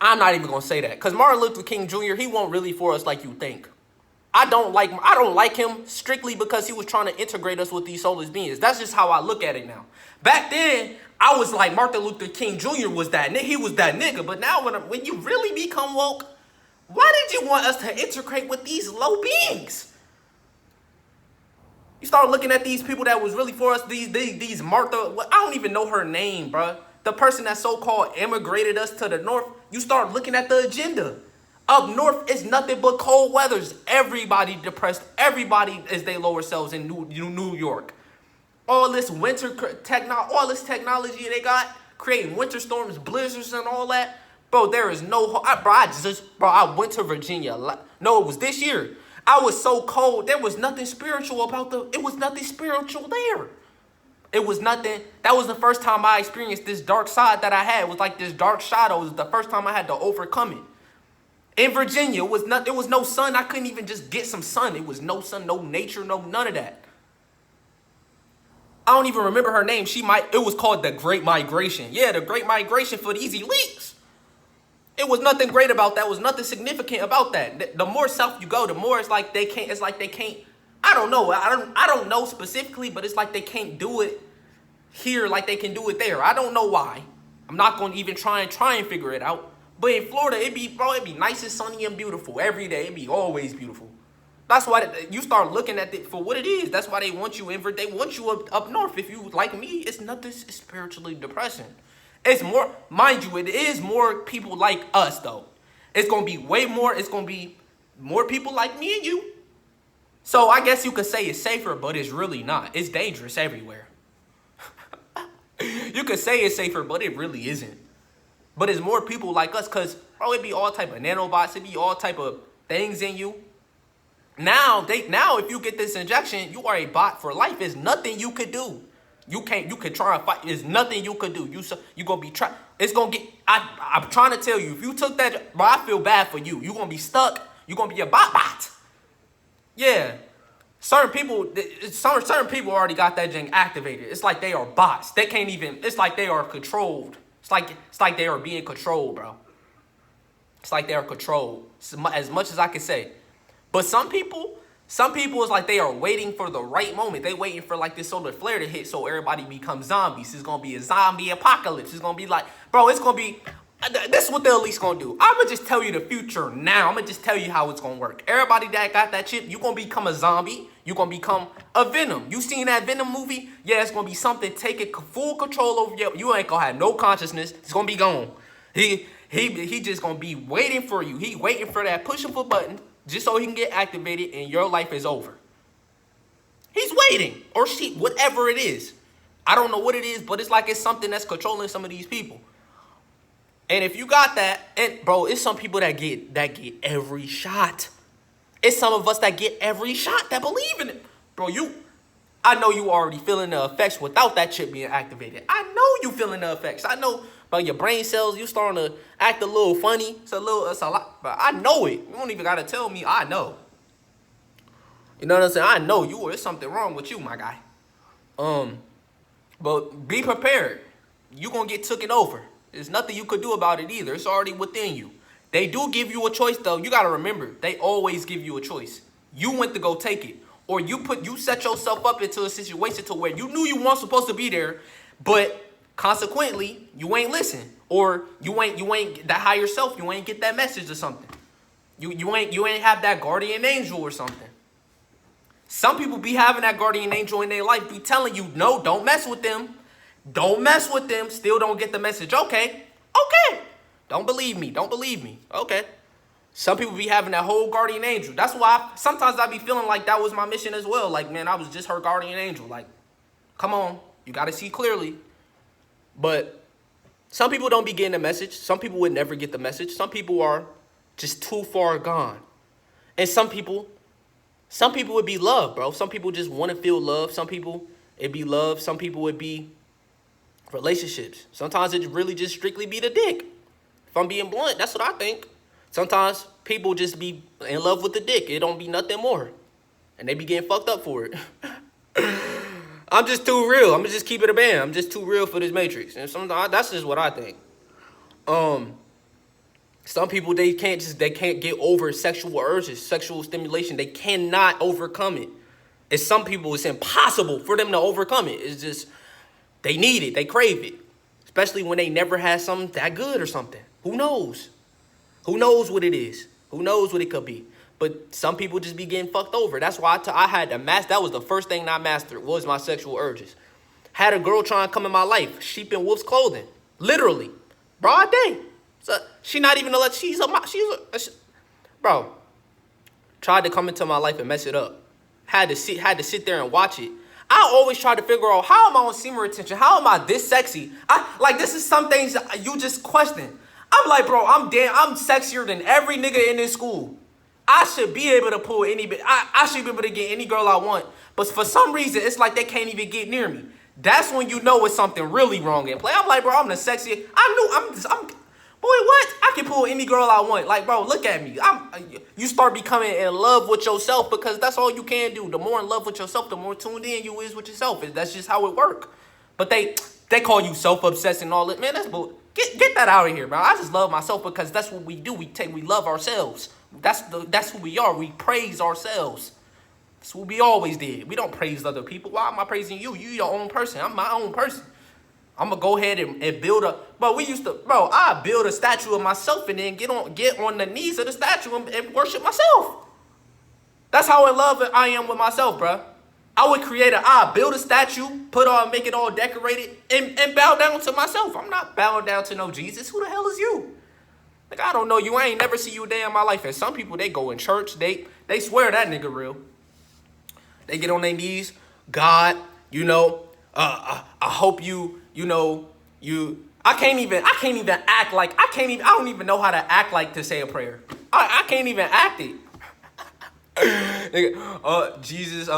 I'm not even gonna say that because Martin Luther King Jr. He wasn't really for us like you think. I don't like him strictly because he was trying to integrate us with these soulless beings. That's just how I look at it now. Back then, I was like Martin Luther King Jr. was that nigga. He was that nigga. But now when you really become woke, why did you want us to integrate with these low beings? You start looking at these people that was really for us. These Martha. I don't even know her name, bro. the person that so-called immigrated us to the north, you start looking at the agenda. Up north, it's nothing but cold weathers. Everybody depressed. Everybody is their lower selves in New York. All this all this technology they got, creating winter storms, blizzards, and all that. Bro, there is no I went to Virginia. No, it was this year. I was so cold. There was nothing spiritual about it was nothing spiritual there. It was nothing. That was the first time I experienced this dark side that I had. It was like this dark shadow. It was the first time I had to overcome it. In Virginia, there was no sun. I couldn't even just get some sun. It was no sun, no nature, no none of that. I don't even remember her name. It was called the Great Migration. Yeah, the Great Migration for these elites. It was nothing great about that. It was nothing significant about that. The more south you go, the more it's like they can't. I don't know. I don't know specifically, but it's like they can't do it here like they can do it there. I don't know why. I'm not going to even try and figure it out. But in Florida, it'd be nice and sunny and beautiful every day. It'd be always beautiful. That's why you start looking at it for what it is. That's why they want you they want you up north. If you like me, it's nothing spiritually depressing. It's more, mind you, it is more people like us though. It's gonna be way more. It's gonna be more people like me and you. So I guess you could say it's safer, but it's really not. It's dangerous everywhere. You could say it's safer, but it really isn't. But it's more people like us, cause bro, it be all type of nanobots. It be all type of things in you. Now if you get this injection, you are a bot for life. There's nothing you could do. You could try and fight. There's nothing you could do. You gonna be it's gonna get. I'm trying to tell you, if you took that, bro, I feel bad for you. You gonna be stuck. You gonna be a bot. Yeah, certain people already got that thing activated. It's like they are bots. They can't even. It's like they are controlled. It's like they are being controlled, bro. It's like they are controlled. As much as I can say. But some people is like they are waiting for the right moment. They waiting for like this solar flare to hit so everybody becomes zombies. It's going to be a zombie apocalypse. It's going to be like, bro, it's going to be, this is what the elite's going to do. I'm going to just tell you the future now. I'm going to just tell you how it's going to work. Everybody that got that chip, you're going to become a zombie. You're going to become a Venom. You seen that Venom movie? Yeah, it's going to be something taking full control over you. You ain't going to have no consciousness. It's going to be gone. He just going to be waiting for you. He waiting for that push of a button. Just so he can get activated and your life is over. He's waiting. Or she, whatever it is. I don't know what it is, but it's like it's something that's controlling some of these people. And if you got that, and bro, it's some people that get every shot. It's some of us that get every shot that believe in it. Bro, I know you already feeling the effects without that chip being activated. I know you feeling the effects. I know. But your brain cells, you starting to act a little funny. It's a lot. But I know it. You don't even got to tell me. I know. You know what I'm saying? I know you. There's something wrong with you, my guy. But be prepared. You're going to get taken over. There's nothing you could do about it either. It's already within you. They do give you a choice, though. You got to remember, they always give you a choice. You went to go take it. Or you set yourself up into a situation to where you knew you weren't supposed to be there, but consequently, you ain't listen, or you ain't that higher self. You ain't get that message or something. You ain't have that guardian angel or something. Some people be having that guardian angel in their life, be telling you, no, don't mess with them. Don't mess with them. Still don't get the message. Okay. Don't believe me. Okay. Some people be having that whole guardian angel. That's why sometimes I be feeling like that was my mission as well. Like, man, I was just her guardian angel. Like, come on, you got to see clearly. But some people don't be getting the message. Some people would never get the message. Some people are just too far gone. And some people would be love, bro. Some people just want to feel love. Some people, it'd be love. Some people would be relationships. Sometimes it really just strictly be the dick. If I'm being blunt, that's what I think. Sometimes people just be in love with the dick. It don't be nothing more. And they be getting fucked up for it. I'm just too real. I'm gonna just keep it a band. I'm just too real for this matrix. And sometimes that's just what I think. Some people they can't get over sexual urges, sexual stimulation. They cannot overcome it. And some people it's impossible for them to overcome it. It's just they need it, they crave it. Especially when they never had something that good or something. Who knows? Who knows what it is? Who knows what it could be? But some people just be getting fucked over. That's why I had to master. That was the first thing I mastered was my sexual urges. Had a girl trying to come in my life, sheep in wolf's clothing. Literally. Broad day. So she not even bro. Tried to come into my life and mess it up. Had to sit there and watch it. I always try to figure out, how am I on semen retention? How am I this sexy? This is some things you just question. I'm like, bro, I'm sexier than every nigga in this school. I should be able to pull I should be able to get any girl I want. But for some reason, it's like they can't even get near me. That's when you know it's something really wrong in play. I'm like, bro, I'm the sexiest. Boy, what? I can pull any girl I want. Like, bro, look at me. You start becoming in love with yourself because that's all you can do. The more in love with yourself, the more tuned in you is with yourself. That's just how it works. But they call you self-obsessed and all that. Man, that's bull. Get that out of here, bro. I just love myself because that's what we do. We love ourselves. That's who we are. We praise ourselves. That's what we always did. We don't praise other people. Why am I praising you? You your own person. I'm my own person. I'm gonna go ahead and build I build a statue of myself and then get on the knees of the statue and worship myself. That's how in love I am with myself, bro. I would build a statue, make it all decorated, and bow down to myself. I'm not bowing down to no Jesus. Who the hell is you? Like, I don't know you. I ain't never see you a day in my life. And some people, they go in church, they swear that nigga real. They get on their knees, God, I hope I can't even act like, I don't even know how to act like to say a prayer. I can't even act it. Jesus,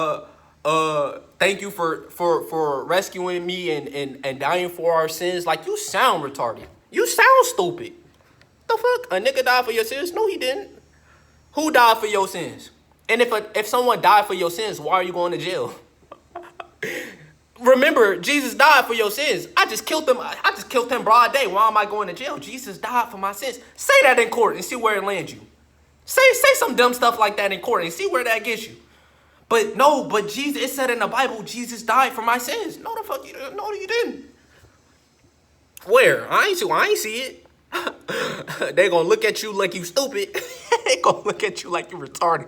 thank you for rescuing me and dying for our sins. Like, you sound retarded. You sound stupid. The fuck? A nigga died for your sins? No, he didn't. Who died for your sins? And if someone died for your sins, why are you going to jail? Remember, Jesus died for your sins. I just killed him broad day. Why am I going to jail? Jesus died for my sins. Say that in court and see where it lands you. Say some dumb stuff like that in court and see where that gets you. But Jesus, it said in the Bible, Jesus died for my sins. No, the fuck you didn't. No, you didn't. Where? I ain't see it. They gonna look at you like you stupid. They gonna look at you like you retarded.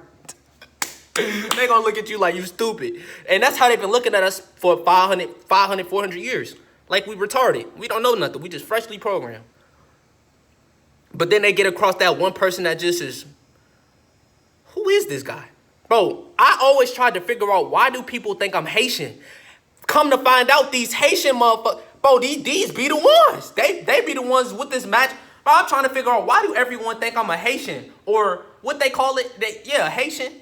They gonna look at you like you stupid. And that's how they've been looking at us for 500, 400 years. Like we retarded. We don't know nothing. We just freshly programmed. But then they get across that one person that just is, who is this guy? Bro, I always tried to figure out, why do people think I'm Haitian? Come to find out, these Haitian motherfuckers, bro, these be the ones. They be the ones with this match. Bro, I'm trying to figure out, why do everyone think I'm a Haitian? Or what they call it, Haitian.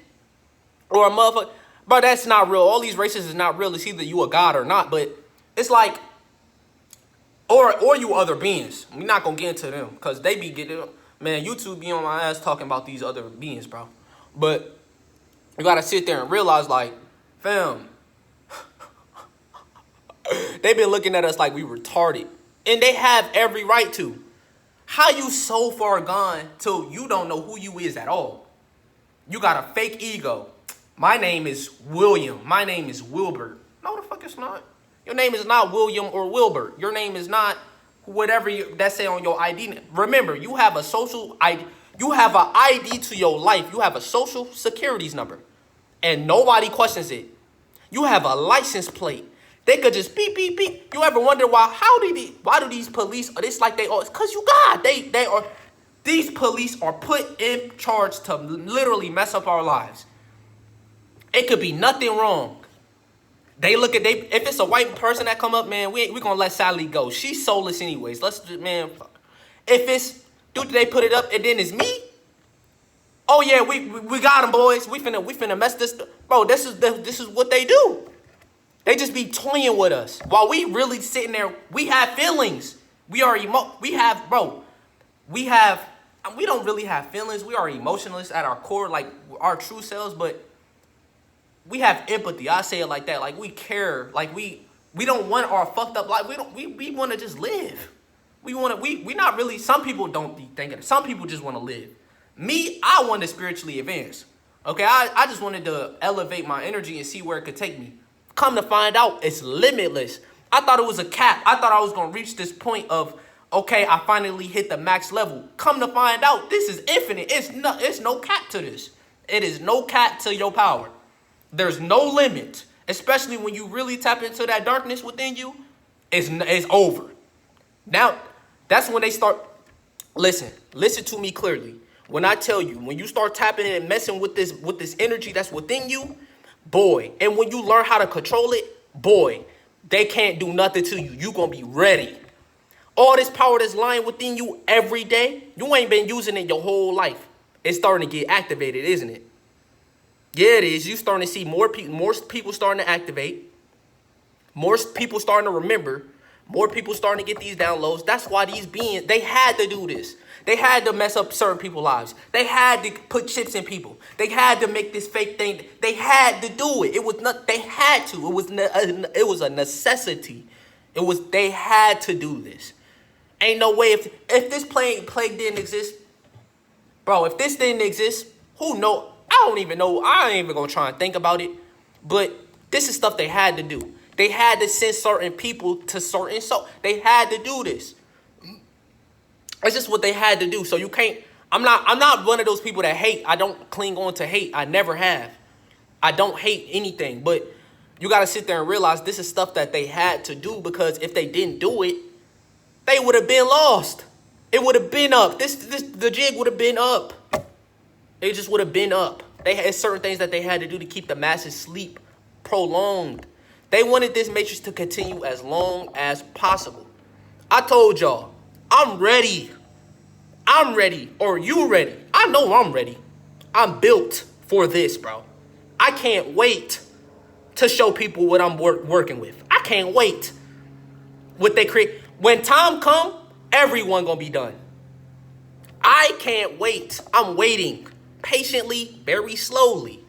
Or a motherfucker. Bro, that's not real. All these races is not real. It's either you a god or not. But it's like, or you other beings. We're not going to get into them. Because they be getting, man, YouTube be on my ass talking about these other beings, bro. But you got to sit there and realize, like, fam, they been looking at us like we retarded. And they have every right to. How you so far gone till you don't know who you is at all? You got a fake ego. My name is William. My name is Wilbert. No, the fuck it's not. Your name is not William or Wilbert. Your name is not whatever that say on your ID. Remember, you have a social ID. You have an ID to your life. You have a social securities number. And nobody questions it. You have a license plate. They could just beep, beep, beep. You ever wonder why do these police, it's like it's because you got, these police are put in charge to literally mess up our lives. It could be nothing wrong. If it's a white person that come up, man, we gonna let Sally go. She's soulless anyways. Fuck. If it's, they put it up and then it's me? Oh yeah, we got them, boys. We finna mess this, bro. This is what they do. They just be toying with us while we really sitting there. We have feelings. We don't really have feelings. We are emotionless at our core, like our true selves, but we have empathy. I say it like that. Like we care. Like we don't want our fucked up life. We want to just live. We not really, some people don't be thinking. Some people just want to live. Me, I want to spiritually advance. Okay, I just wanted to elevate my energy and see where it could take me. Come to find out, it's limitless. I thought it was a cap. I thought I was going to reach this point of, okay, I finally hit the max level. Come to find out, this is infinite. It's no cap to this. It is no cap to your power. There's no limit, especially when you really tap into that darkness within you. It's over. Now, that's when they start. Listen to me clearly. When I tell you, when you start tapping in and messing with this energy that's within you, boy, and when you learn how to control it, boy, they can't do nothing to you. You gonna be ready. All this power that's lying within you every day, you ain't been using it your whole life. It's starting to get activated, isn't it? Yeah, it is. You starting to see more people starting to activate, more people starting to remember, more people starting to get these downloads. That's why these beings, they had to do this. They had to mess up certain people's lives. They had to put chips in people. They had to make this fake thing. They had to do it. It was not. They had to. It was a necessity. They had to do this. Ain't no way if this plague didn't exist, bro. If this didn't exist, who know? I don't even know. I ain't even gonna try and think about it. But this is stuff they had to do. They had to send certain people to certain they had to do this. It's just what they had to do. So you can't. I'm not one of those people that hate. I don't cling on to hate. I never have. I don't hate anything. But you gotta sit there and realize this is stuff that they had to do, because if they didn't do it, they would have been lost. It would have been up. The jig would have been up. It just would have been up. They had certain things that they had to do to keep the masses sleep prolonged. They wanted this matrix to continue as long as possible. I told y'all, I'm ready. I'm ready. Or you ready? I know I'm ready. I'm built for this, bro. I can't wait to show people what I'm working with. I can't wait. What they create. When time come, everyone gonna be done. I can't wait. I'm waiting patiently, very slowly,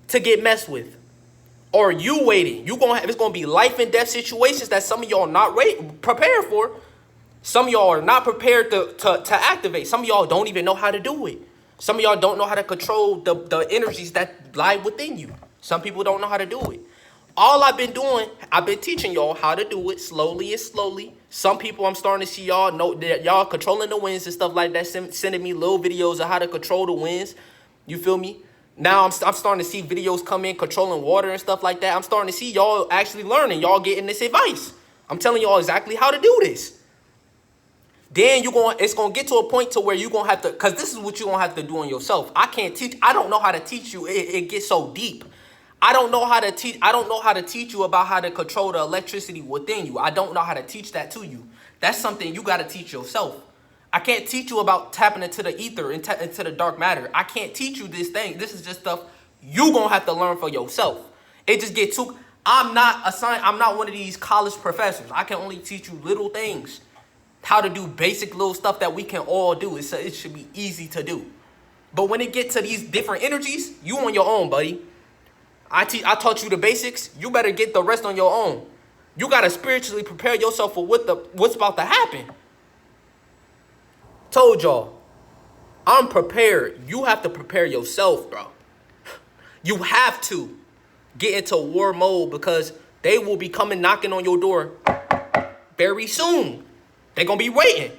to get messed with. Or you waiting. It's gonna be life and death situations that some of y'all not prepared for. Some of y'all are not prepared to activate. Some of y'all don't even know how to do it. Some of y'all don't know how to control the energies that lie within you. Some people don't know how to do it. All I've been doing, I've been teaching y'all how to do it slowly and slowly. Some people I'm starting to see y'all know that y'all controlling the winds and stuff like that, sending me little videos of how to control the winds. You feel me? Now I'm starting to see videos come in controlling water and stuff like that. I'm starting to see y'all actually learning. Y'all getting this advice. I'm telling y'all exactly how to do this. Then it's gonna get to a point to where you're gonna have to, because this is what you're gonna have to do on yourself. I can't teach. I don't know how to teach you. It gets so deep. I don't know how to teach you about how to control the electricity within you. I don't know how to teach that to you. That's something you got to teach yourself. I can't teach you about tapping into the ether, into the dark matter. I can't teach you this thing. This is just stuff you gonna have to learn for yourself. It just get too. I'm not one of these college professors. I can only teach you little things, how to do basic little stuff that we can all do. It should be easy to do. But when it gets to these different energies, you on your own, buddy. I taught you the basics. You better get the rest on your own. You gotta spiritually prepare yourself for what's about to happen. Told y'all, I'm prepared. You have to prepare yourself, bro. You have to get into war mode, because they will be coming knocking on your door very soon. They're gonna be waiting.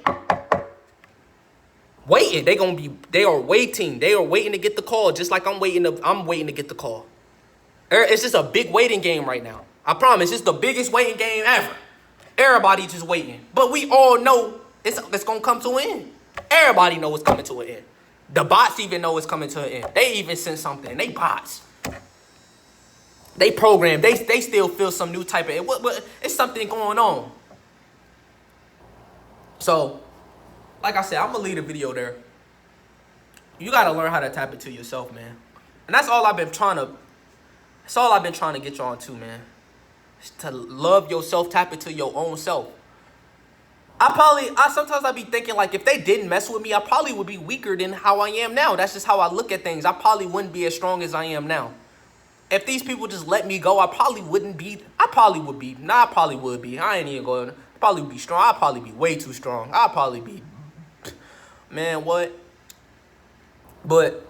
They are waiting. They are waiting to get the call, just like I'm waiting to get the call. It's just a big waiting game right now. I promise, it's the biggest waiting game ever. Everybody just waiting. But we all know it's going to come to an end. Everybody know it's coming to an end. The bots even know it's coming to an end. They even sent something. They bots. They program. They still feel some new type of... It's something going on. So, like I said, I'm going to leave the video there. You got to learn how to tap into yourself, man. And that's all I've been trying to... That's all I've been trying to get you on to, man. It's to love yourself, tap into your own self. Sometimes I be thinking, like, if they didn't mess with me, I probably would be weaker than how I am now. That's just how I look at things. I probably wouldn't be as strong as I am now. If these people just let me go, I probably would be. I ain't even going to probably be strong. I'd probably be way too strong. I'd probably be, man, what? But,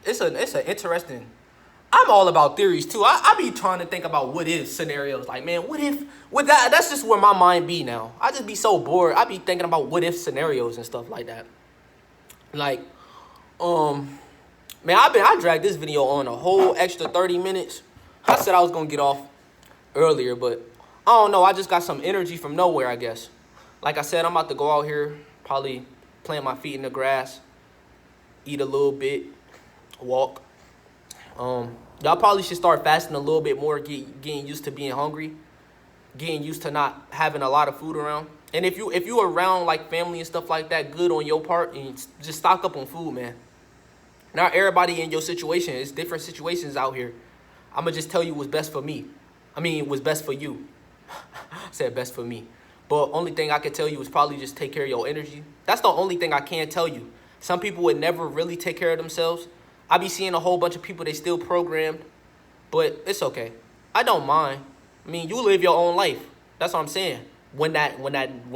It's an interesting. I'm all about theories too. I be trying to think about what if scenarios. Like, man, what if with that? That's just where my mind be now. I just be so bored. I be thinking about what if scenarios and stuff like that. Like, man, I dragged this video on a whole extra 30 minutes. I said I was gonna get off earlier, but don't know. I just got some energy from nowhere, I guess. Like I said, I'm about to go out here, probably plant my feet in the grass, eat a little bit, walk. Y'all probably should start fasting a little bit more, getting used to being hungry, getting used to not having a lot of food around. And if you around like family and stuff like that, good on your part, and just stock up on food, man. Not everybody in your situation. It's different situations out here. I'm going to just tell you what's best for me. I mean, what's best for you. I said best for me. But only thing I can tell you is probably just take care of your energy. That's the only thing I can tell you. Some people would never really take care of themselves. I be seeing a whole bunch of people, they still programmed. But it's okay. I don't mind. I mean, you live your own life. That's what I'm saying. When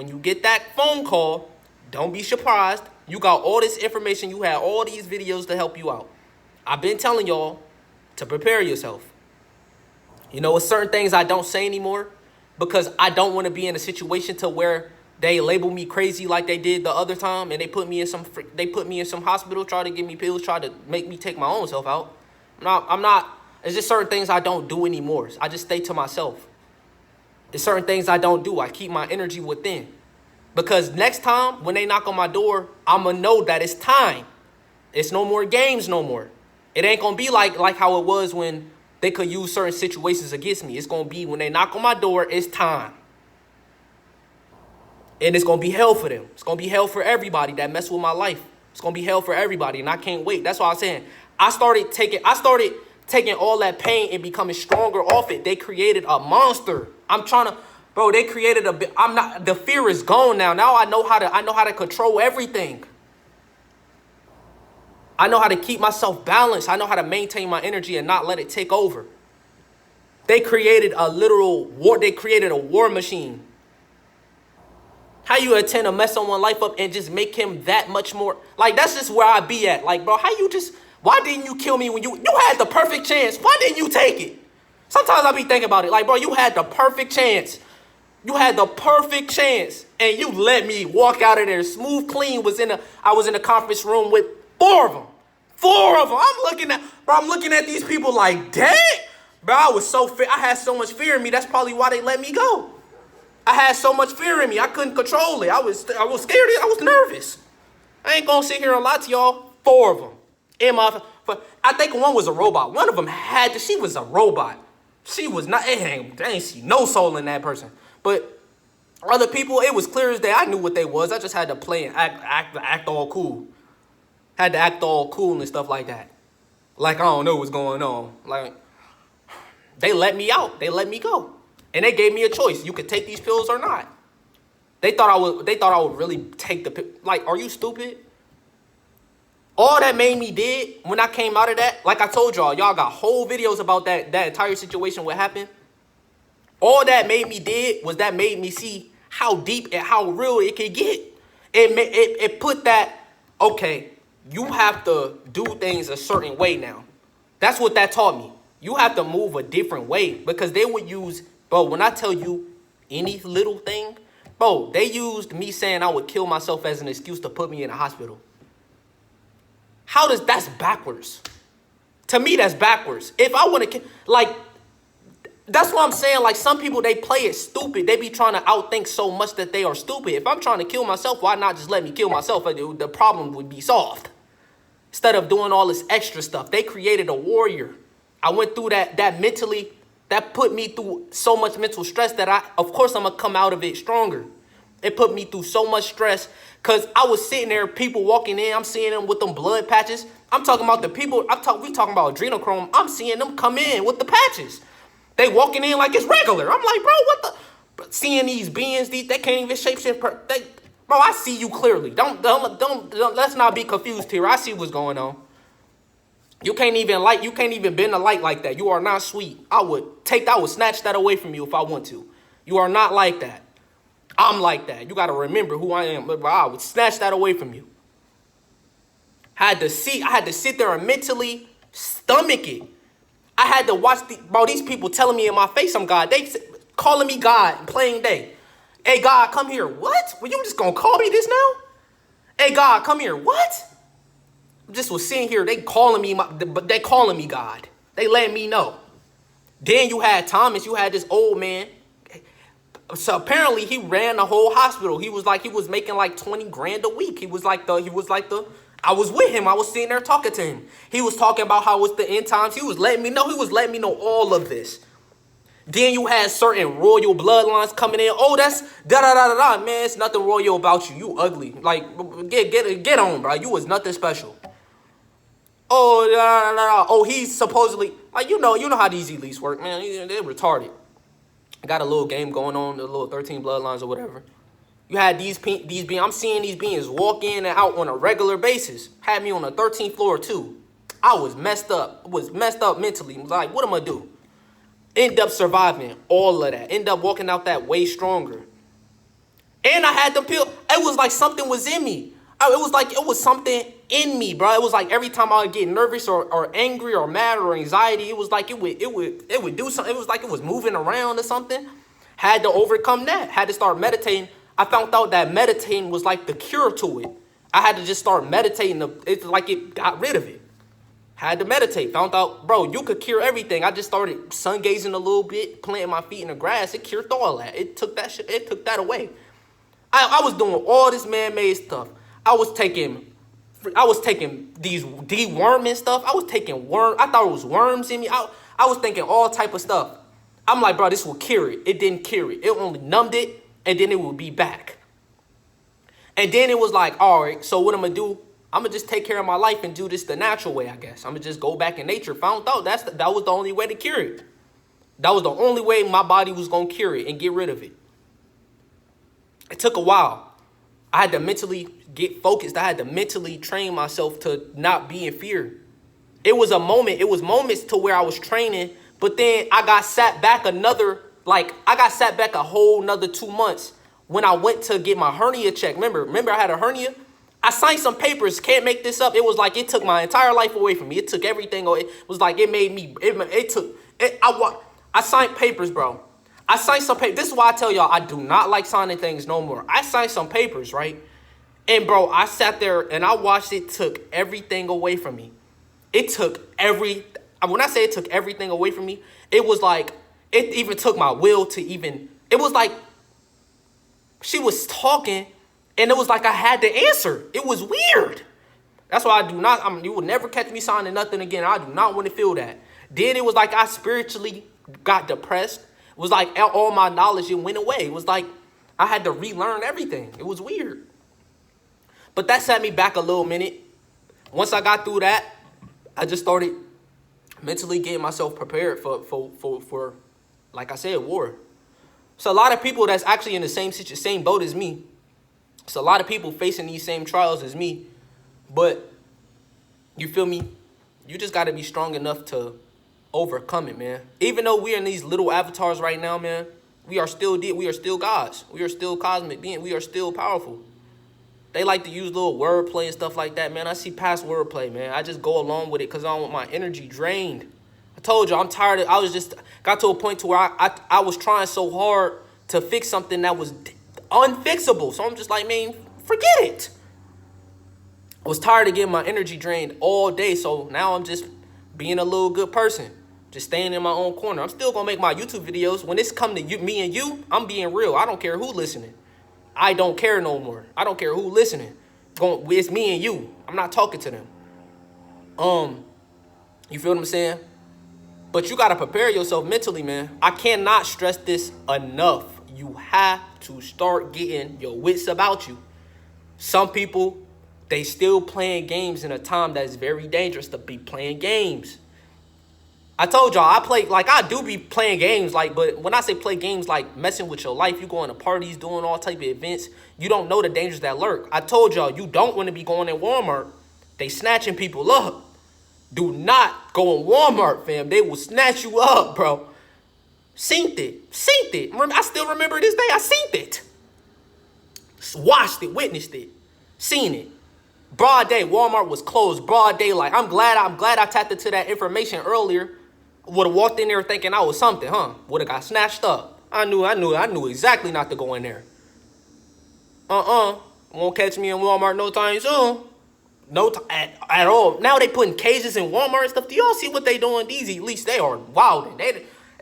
you get that phone call, don't be surprised. You got all this information. You had all these videos to help you out. I've been telling y'all to prepare yourself. You know, with certain things I don't say anymore because I don't want to be in a situation to where they label me crazy like they did the other time, and they put me in some hospital, try to give me pills, try to make me take my own self out. I'm not. It's just certain things I don't do anymore. I just stay to myself. There's certain things I don't do. I keep my energy within. Because next time when they knock on my door, I'm going to know that it's time. It's no more games no more. It ain't going to be like how it was when they could use certain situations against me. It's going to be when they knock on my door, it's time. And it's going to be hell for them. It's going to be hell for everybody that mess with my life. It's going to be hell for everybody, and I can't wait. That's why I'm saying I started taking all that pain and becoming stronger off it. They created a monster. They created the fear is gone now. Now I know how to control everything. I know how to keep myself balanced. I know how to maintain my energy and not let it take over. They created a literal war. They created a war machine. How you intend to mess someone's life up and just make him that much more? Like, that's just where I be at. Like, bro, why didn't you kill me when you had the perfect chance? Why didn't you take it? Sometimes I be thinking about it. Like, bro, you had the perfect chance. You had the perfect chance. And you let me walk out of there smooth, clean. I was in a conference room with 4 of them. 4 of them. I'm looking at these people like, dang. Bro, I had so much fear in me. That's probably why they let me go. I had so much fear in me. I couldn't control it. I was scared. I was nervous. I ain't gonna sit here and lie to y'all. 4 of them. I think one was a robot. One of them she was a robot. She was not, I ain't see no soul in that person. But other people, it was clear as day. I knew what they was. I just had to play and act all cool. Had to act all cool and stuff like that. Like I don't know what's going on. Like, they let me out. They let me go. And they gave me a choice. You could take these pills or not. They thought I would really take the pill. Like, are you stupid? All that made me did when I came out of that, like I told y'all got whole videos about that entire situation, what happened. All that made me did was that made me see how deep and how real it could get. It put that, okay, you have to do things a certain way now. That's what that taught me. You have to move a different way because they would use, bro, when I tell you any little thing, bro, they used me saying I would kill myself as an excuse to put me in a hospital. That's backwards. To me, that's backwards. If I want to, like, that's what I'm saying. Like, some people, they play it stupid. They be trying to outthink so much that they are stupid. If I'm trying to kill myself, why not just let me kill myself? The problem would be solved. Instead of doing all this extra stuff, they created a warrior. I went through that mentally. That put me through so much mental stress that of course, I'm going to come out of it stronger. It put me through so much stress because I was sitting there, people walking in, I'm seeing them with them blood patches. I'm talking about the people, we talking about adrenochrome. I'm seeing them come in with the patches. They walking in like it's regular. I'm like, bro, what the? Seeing these beings, they can't even shapeshift. Bro, I see you clearly. Don't, let's not be confused here. I see what's going on. You can't even bend the light like that. You are not sweet. I would snatch that away from you if I want to. You are not like that. I'm like that. You got to remember who I am. But I would snatch that away from you. I had to sit there and mentally stomach it. I had to watch these people telling me in my face I'm God. They calling me God in plain day. Hey, God, come here. What? Well, you just going to call me this now? Hey, God, come here. What? Just was sitting here. They calling me God. They letting me know. Then you had Thomas. You had this old man. So apparently he ran the whole hospital. He was making like 20 grand a week. He was like the I was with him. I was sitting there talking to him. He was talking about how it's the end times. He was letting me know all of this. Then you had certain royal bloodlines coming in. Oh, that's da da da da da. Man, it's nothing royal about you. You ugly. Like, get on, bro. You was nothing special. Oh, da da da da. Oh, he's supposedly like you know how these elites work, man. They're retarded. Got a little game going on, the little 13 bloodlines or whatever. You had these beings. I'm seeing these beings walk in and out on a regular basis. Had me on the 13th floor too. I was messed up. Was messed up mentally. Was like, what am I gonna do? End up surviving all of that. End up walking out that way stronger. And I had the pill. It was like something was in me. It was something in me, bro. It was like every time I would get nervous or angry or mad or anxiety, it was like it would do something. It was like it was moving around or something. Had to overcome that. Had to start meditating. I found out that meditating was like the cure to it. I had to just start meditating. It's like it got rid of it. Had to meditate. Found out, bro, you could cure everything. I just started sun gazing a little bit, planting my feet in the grass. It cured all that. It took that shit. It took that away. I was doing all this man-made stuff. I was taking these deworming stuff. I was taking worm. I thought it was worms in me. I was thinking all type of stuff. I'm like, bro, this will cure it. It didn't cure it. It only numbed it, and then it would be back. And then it was like, all right, so what I'm gonna do? I'm gonna just take care of my life and do this the natural way, I guess. I'm gonna just go back in nature. Found out that was the only way to cure it. That was the only way my body was gonna cure it and get rid of it. It took a while. I had to mentally get focused. I had to mentally train myself to not be in fear. It was a moment. It was moments to where I was training, but then I got sat back a whole nother 2 months when I went to get my hernia checked. Remember I had a hernia? I signed some papers. Can't make this up. It was like it took my entire life away from me. It took everything away. It was like it made me. I signed papers, bro. I signed some papers. This is why I tell y'all I do not like signing things no more. I signed some papers, right? And bro, I sat there and I watched it took everything away from me. When I say it took everything away from me, it was like it even took my will to even. It was like she was talking. And it was like I had to answer. It was weird. That's why I do not, you will never catch me signing nothing again. I do not want to feel that. Then it was like I spiritually got depressed. It was like all my knowledge, it went away. It was like I had to relearn everything. It was weird. But that set me back a little minute. Once I got through that, I just started mentally getting myself prepared for like I said, war. So a lot of people that's actually in the same boat as me. It's a lot of people facing these same trials as me, but you feel me? You just got to be strong enough to overcome it, man. Even though we're in these little avatars right now, man, we are still gods. We are still cosmic beings. We are still powerful. They like to use little wordplay and stuff like that, man. I see past wordplay, man. I just go along with it because I don't want my energy drained. I told you, I'm tired of, got to a point to where I was trying so hard to fix something that was unfixable. So I'm just like, man, forget it. I was tired of getting my energy drained all day. So now I'm just being a little good person. Just staying in my own corner. I'm still going to make my YouTube videos. When it's come to you, me and you, I'm being real. I don't care who listening. I don't care no more. I don't care who listening. It's me and you. I'm not talking to them. You feel what I'm saying? But you got to prepare yourself mentally, man. I cannot stress this enough. You have to start getting your wits about you. Some people, they still playing games in a time that is very dangerous to be playing games. I told y'all, I do be playing games, but when I say play games, like messing with your life, you going to parties, doing all type of events, you don't know the dangers that lurk. I told y'all, you don't want to be going in Walmart. They snatching people up. Do not go in Walmart, fam. They will snatch you up, bro. Seen it. I still remember this day. I seen it. Watched it, witnessed it, seen it. Broad day, Walmart was closed. Broad daylight. I'm glad I tapped into that information earlier. Would have walked in there thinking I was something, huh? Would have got snatched up. I knew exactly not to go in there. Won't catch me in Walmart no time soon. At all. Now they putting cages in Walmart and stuff. Do y'all see what they doing? These elites, they are wilding.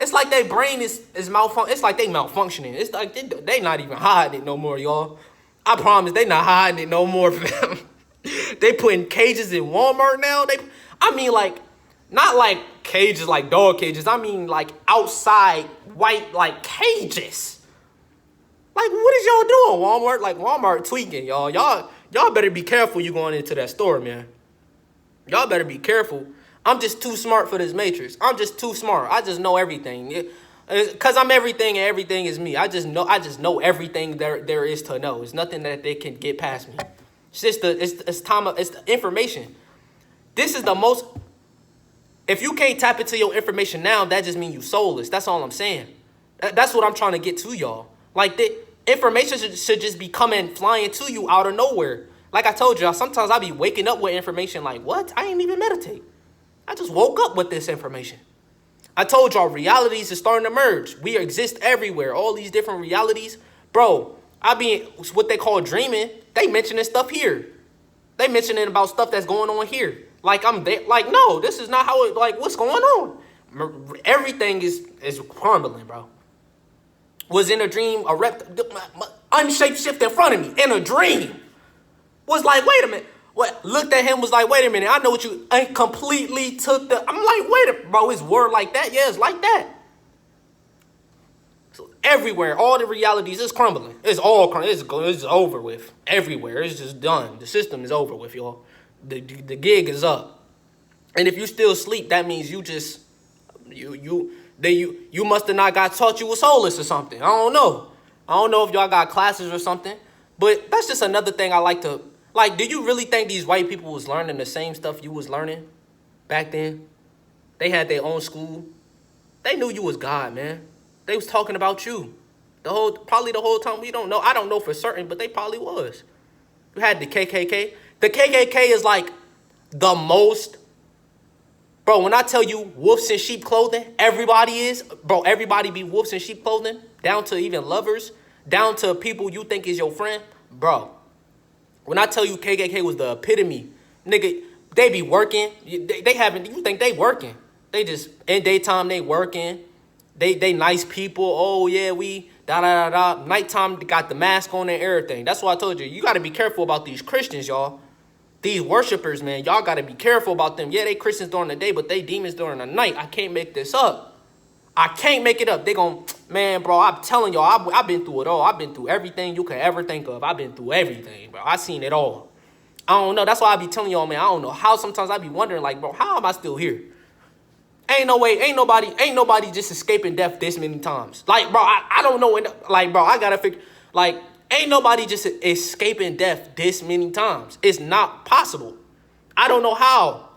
It's like their brain is malfunctioning. It's like they malfunctioning. It's like they not even hiding it no more, y'all. I promise they not hiding it no more, fam. They putting cages in Walmart now. I mean, like, not like cages like dog cages. I mean, like, outside white, like, cages. Like, what is y'all doing, Walmart? Like, Walmart tweaking, y'all. Y'all better be careful you going into that store, man. Y'all better be careful. I'm just too smart for this matrix. I'm just too smart. I just know everything. Because I'm everything and everything is me. I just know everything there is to know. It's nothing that they can get past me. It's just it's the information. This is the most. If you can't tap into your information now, that just means you soulless. That's all I'm saying. That's what I'm trying to get to y'all. Like, the information should just be flying to you out of nowhere. Like I told y'all, sometimes I be waking up with information like, what? I ain't even meditate. I just woke up with this information. I told y'all realities is starting to merge. We exist everywhere. All these different realities. Bro, I be what they call dreaming. They mentioning stuff here. They mentioning about stuff that's going on here. Like, I'm there. Like, no, this is not how it, like, what's going on? Everything is crumbling, bro. Was in a dream, unshaped shift in front of me, in a dream. Was like, wait a minute. What? Looked at him, was like, wait a minute. I know what you, and completely took the, I'm like, wait a, bro, it's word like that? Yeah, it's like that. So everywhere, all the realities is crumbling. It's all crumbling. It's over with. Everywhere, it's just done. The system is over with, y'all. The gig is up. And if you still sleep, that means you just, you must have not got taught you was soulless or something. I don't know. I don't know if y'all got classes or something. But that's just another thing I like to, like, do you really think these white people was learning the same stuff you was learning back then? They had their own school. They knew you was God, man. They was talking about you. Probably the whole time. We don't know. I don't know for certain, but they probably was. You had the KKK. The KKK is like the most, bro, when I tell you wolves in sheep clothing, everybody is, bro, everybody be wolves in sheep clothing, down to even lovers, down to people you think is your friend, bro. When I tell you KKK was the epitome, nigga, they be working. They haven't, you think they working. They just, in daytime, they working. They nice people. Oh, yeah, we, da-da-da-da. Nighttime, they got the mask on and everything. That's why I told you, you got to be careful about these Christians, y'all. These worshipers, man, y'all got to be careful about them. Yeah, they Christians during the day, but they demons during the night. I can't make this up. I can't make it up. They gon', man, bro, I'm telling y'all, I've been through it all. I've been through everything you could ever think of. I've been through everything, bro. I seen it all. I don't know. That's why I be telling y'all, man, I don't know how sometimes I be wondering, like, bro, how am I still here? Ain't no way, ain't nobody just escaping death this many times. Like, bro, I don't know when, like, bro, I gotta figure, like, ain't nobody just escaping death this many times. It's not possible. I don't know how.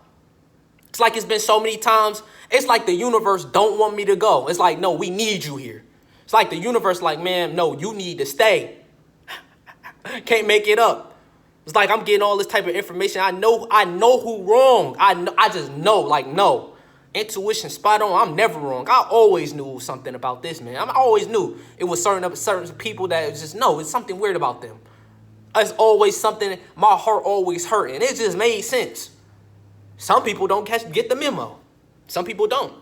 It's like it's been so many times. It's like the universe don't want me to go. It's like, no, we need you here. It's like the universe like, man, no, you need to stay. Can't make it up. It's like I'm getting all this type of information. I know who wrong. I just know, like, no. Intuition spot on. I'm never wrong. I always knew something about this, man. I always knew it was certain people that just know it's something weird about them. It's always something. My heart always hurting. It just made sense. Some people don't get the memo. Some people don't.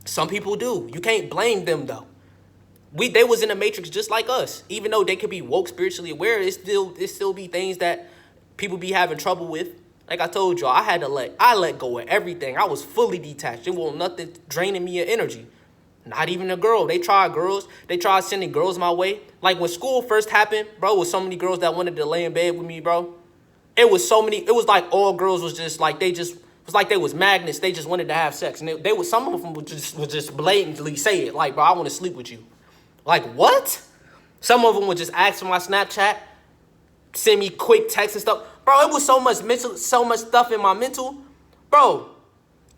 Some people do. You can't blame them though. They was in the matrix just like us. Even though they could be woke, spiritually aware, it still be things that people be having trouble with. Like I told y'all, I let go of everything. I was fully detached. It wasn't nothing draining me of energy. Not even a girl. They tried sending girls my way. Like when school first happened, bro, with so many girls that wanted to lay in bed with me, bro. It was like all girls was just like, it was like they was magnets. They just wanted to have sex. And some of them would just blatantly say it. Like, bro, I want to sleep with you. Like, what? Some of them would just ask for my Snapchat, send me quick texts and stuff. Bro, it was so much stuff in my mental. Bro,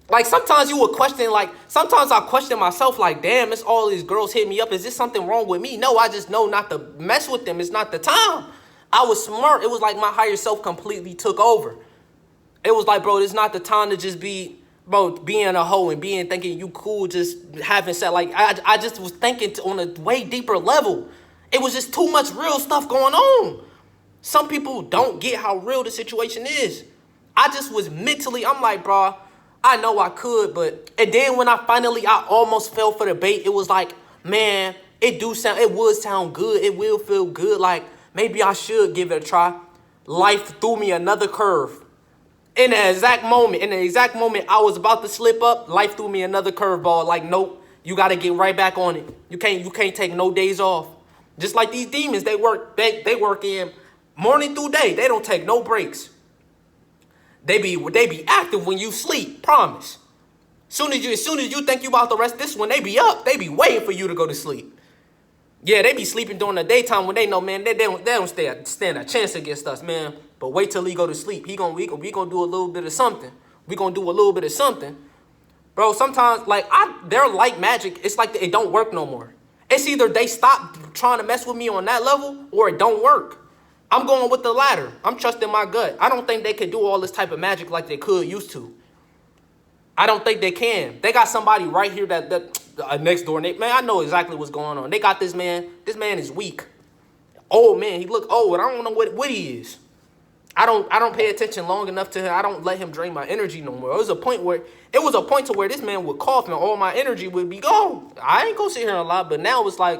like sometimes you would question, like sometimes I question myself, like, damn, it's all these girls hit me up. Is this something wrong with me? No, I just know not to mess with them. It's not the time. I was smart. It was like my higher self completely took over. It was like, bro, it's not the time to just be, bro, being a hoe and thinking you cool, just having sex. Like, I just was thinking on a way deeper level. It was just too much real stuff going on. Some people don't get how real the situation is. I just was mentally, I'm like, bro, I know I could, but and then when I almost fell for the bait. It was like, man, it would sound good. It will feel good. Like maybe I should give it a try. Life threw me another curve. In the exact moment I was about to slip up, life threw me another curveball. Like, nope, you gotta get right back on it. You can't take no days off. Just like these demons, they work in morning through day. They don't take no breaks. They be active when you sleep, promise. Soon as you think you about to rest, this when they be up, they be waiting for you to go to sleep. Yeah, they be sleeping during the daytime when they know, man, they don't stand a chance against us, man. But wait till he go to sleep. We gonna do a little bit of something. We gonna do a little bit of something. Bro, sometimes, they're like magic. It's like it don't work no more. It's either they stop trying to mess with me on that level or it don't work. I'm going with the latter. I'm trusting my gut. I don't think they could do all this type of magic like they could used to. I don't think they can. They got somebody right here that next door. Man, I know exactly what's going on. They got this man. This man is weak. Old man. He look old. I don't know what he is. I don't pay attention long enough to him. I don't let him drain my energy no more. It was a point to where this man would cough and all my energy would be gone. I ain't gonna sit here a lot, but now it's like,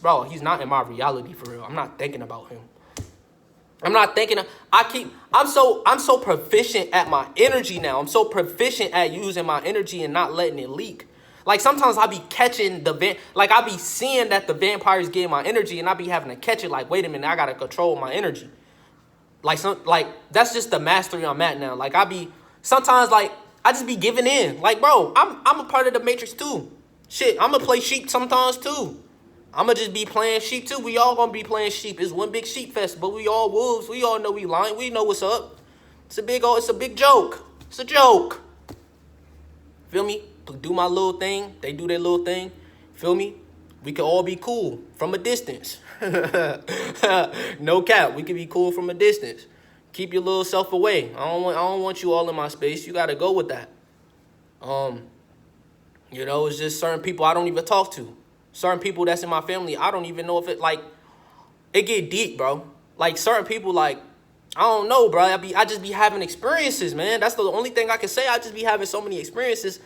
bro, he's not in my reality for real. I'm not thinking about him. I'm not thinking. I'm so proficient at my energy now. I'm so proficient at using my energy and not letting it leak. Like sometimes I be catching I be seeing that the vampire's getting my energy, and I be having to catch it. Like, wait a minute, I gotta control my energy. That's just the mastery I'm at now. Like sometimes I just be giving in. Like, bro, I'm a part of the matrix too. Shit, I'm gonna play sheep sometimes too. I'm going to just be playing sheep, too. We all going to be playing sheep. It's one big sheep fest, but we all wolves. We all know we lying. We know what's up. It's a big joke. It's a joke. Feel me? Do my little thing. They do their little thing. Feel me? We can all be cool from a distance. No cap. We can be cool from a distance. Keep your little self away. I don't want you all in my space. You got to go with that. It's just certain people I don't even talk to. Certain people that's in my family, I don't even know if it get deep, bro. Like certain people, I don't know, bro. I just be having experiences, man. That's the only thing I can say. I just be having so many experiences.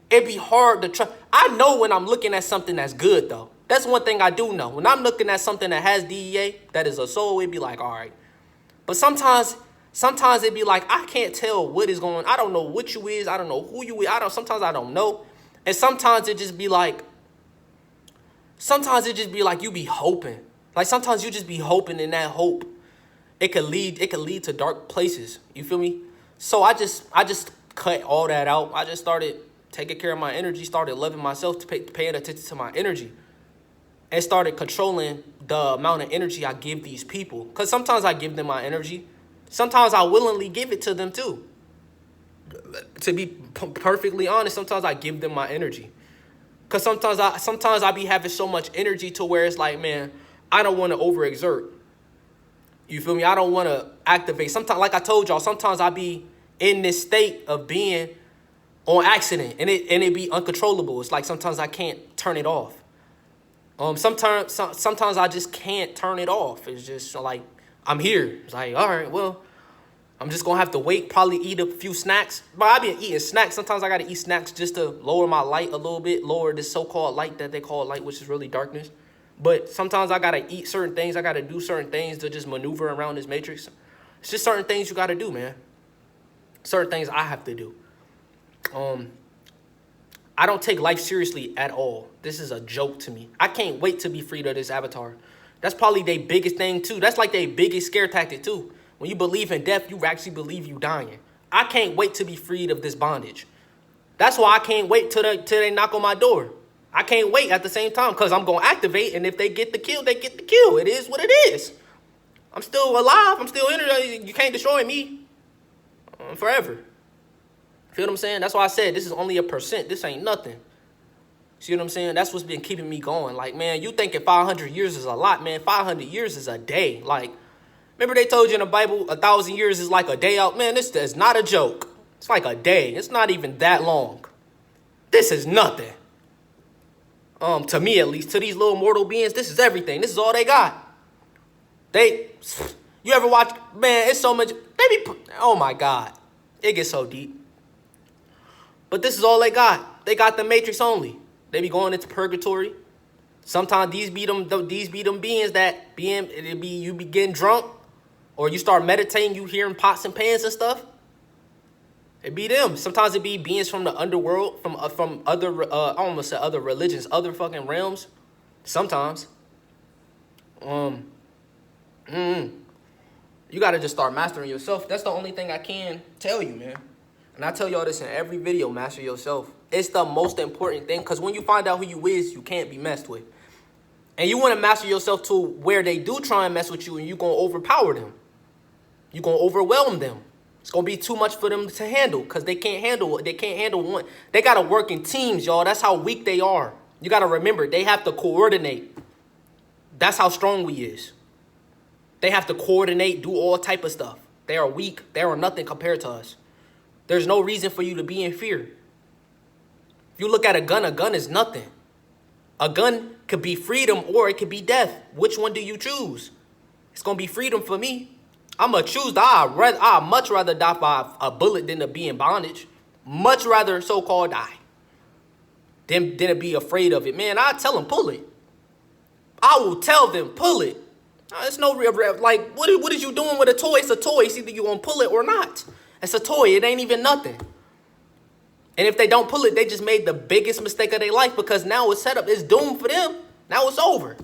It'd be hard to trust. I know when I'm looking at something that's good, though. That's one thing I do know. When I'm looking at something that has DEA, that is a soul, it'd be like, all right. But sometimes it'd be like, I can't tell what is going on. I don't know what you is. I don't know who you is. Sometimes I don't know. And sometimes it just be like, you be hoping. Like sometimes you just be hoping, and that hope, it could lead to dark places. You feel me? So I just cut all that out. I just started taking care of my energy, started loving myself, paying attention to my energy, and started controlling the amount of energy I give these people. Because sometimes I give them my energy. Sometimes I willingly give it to them too. To be perfectly honest, sometimes I give them my energy. Because sometimes I be having so much energy to where it's like, man, I don't want to overexert. You feel me? I don't want to activate. Sometimes, like I told y'all, sometimes I be in this state of being on accident, and it be uncontrollable. It's like sometimes I can't turn it off. Sometimes I just can't turn it off. It's just like I'm here. It's like, all right, well, I'm just going to have to wait, probably eat a few snacks. But I've been eating snacks. Sometimes I got to eat snacks just to lower my light a little bit, lower this so-called light that they call light, which is really darkness. But sometimes I got to eat certain things. I got to do certain things to just maneuver around this matrix. It's just certain things you got to do, man. Certain things I have to do. I don't take life seriously at all. This is a joke to me. I can't wait to be freed of this avatar. That's probably their biggest thing, too. That's like their biggest scare tactic, too. When you believe in death, you actually believe you dying. I can't wait to be freed of this bondage. That's why I can't wait till they knock on my door. I can't wait at the same time because I'm going to activate, and if they get the kill, they get the kill. It is what it is. I'm still alive. I'm still in it. You can't destroy me forever. Feel what I'm saying? That's why I said this is only 1%. This ain't nothing. See what I'm saying? That's what's been keeping me going. Like, man, you thinking 500 years is a lot, man. 500 years is a day. Like, remember they told you in the Bible 1,000 years is like a day out? Man, this is not a joke. It's like a day. It's not even that long. This is nothing. To me at least, to these little mortal beings, this is everything. This is all they got. You ever watch, man, it's so much, oh my God. It gets so deep. But this is all they got. They got the matrix only. They be going into purgatory. Sometimes these be them beings that you be getting drunk, or you start meditating, you hearing pots and pans and stuff. It be them. Sometimes it be beings from the underworld, from other I almost said other religions, other fucking realms. Sometimes. You gotta just start mastering yourself. That's the only thing I can tell you, man. And I tell y'all this in every video, master yourself. It's the most important thing, because when you find out who you is, you can't be messed with. And you want to master yourself to where they do try and mess with you, and you're going to overpower them. You're going to overwhelm them. It's going to be too much for them to handle, because they can't handle one. They got to work in teams, y'all. That's how weak they are. You got to remember, they have to coordinate. That's how strong we is. They have to coordinate, do all type of stuff. They are weak. They are nothing compared to us. There's no reason for you to be in fear. If you look at a gun is nothing. A gun could be freedom or it could be death. Which one do you choose? It's going to be freedom for me. I'm going to choose I'd much rather die by a bullet than to be in bondage. Much rather so-called die than to be afraid of it. Man, I tell them, pull it. I will tell them, pull it. It's no real, like, what is you doing with a toy? It's a toy. It's either you going to pull it or not. It's a toy. It ain't even nothing. And if they don't pull it, they just made the biggest mistake of their life, because now it's set up. It's doomed for them. Now it's over.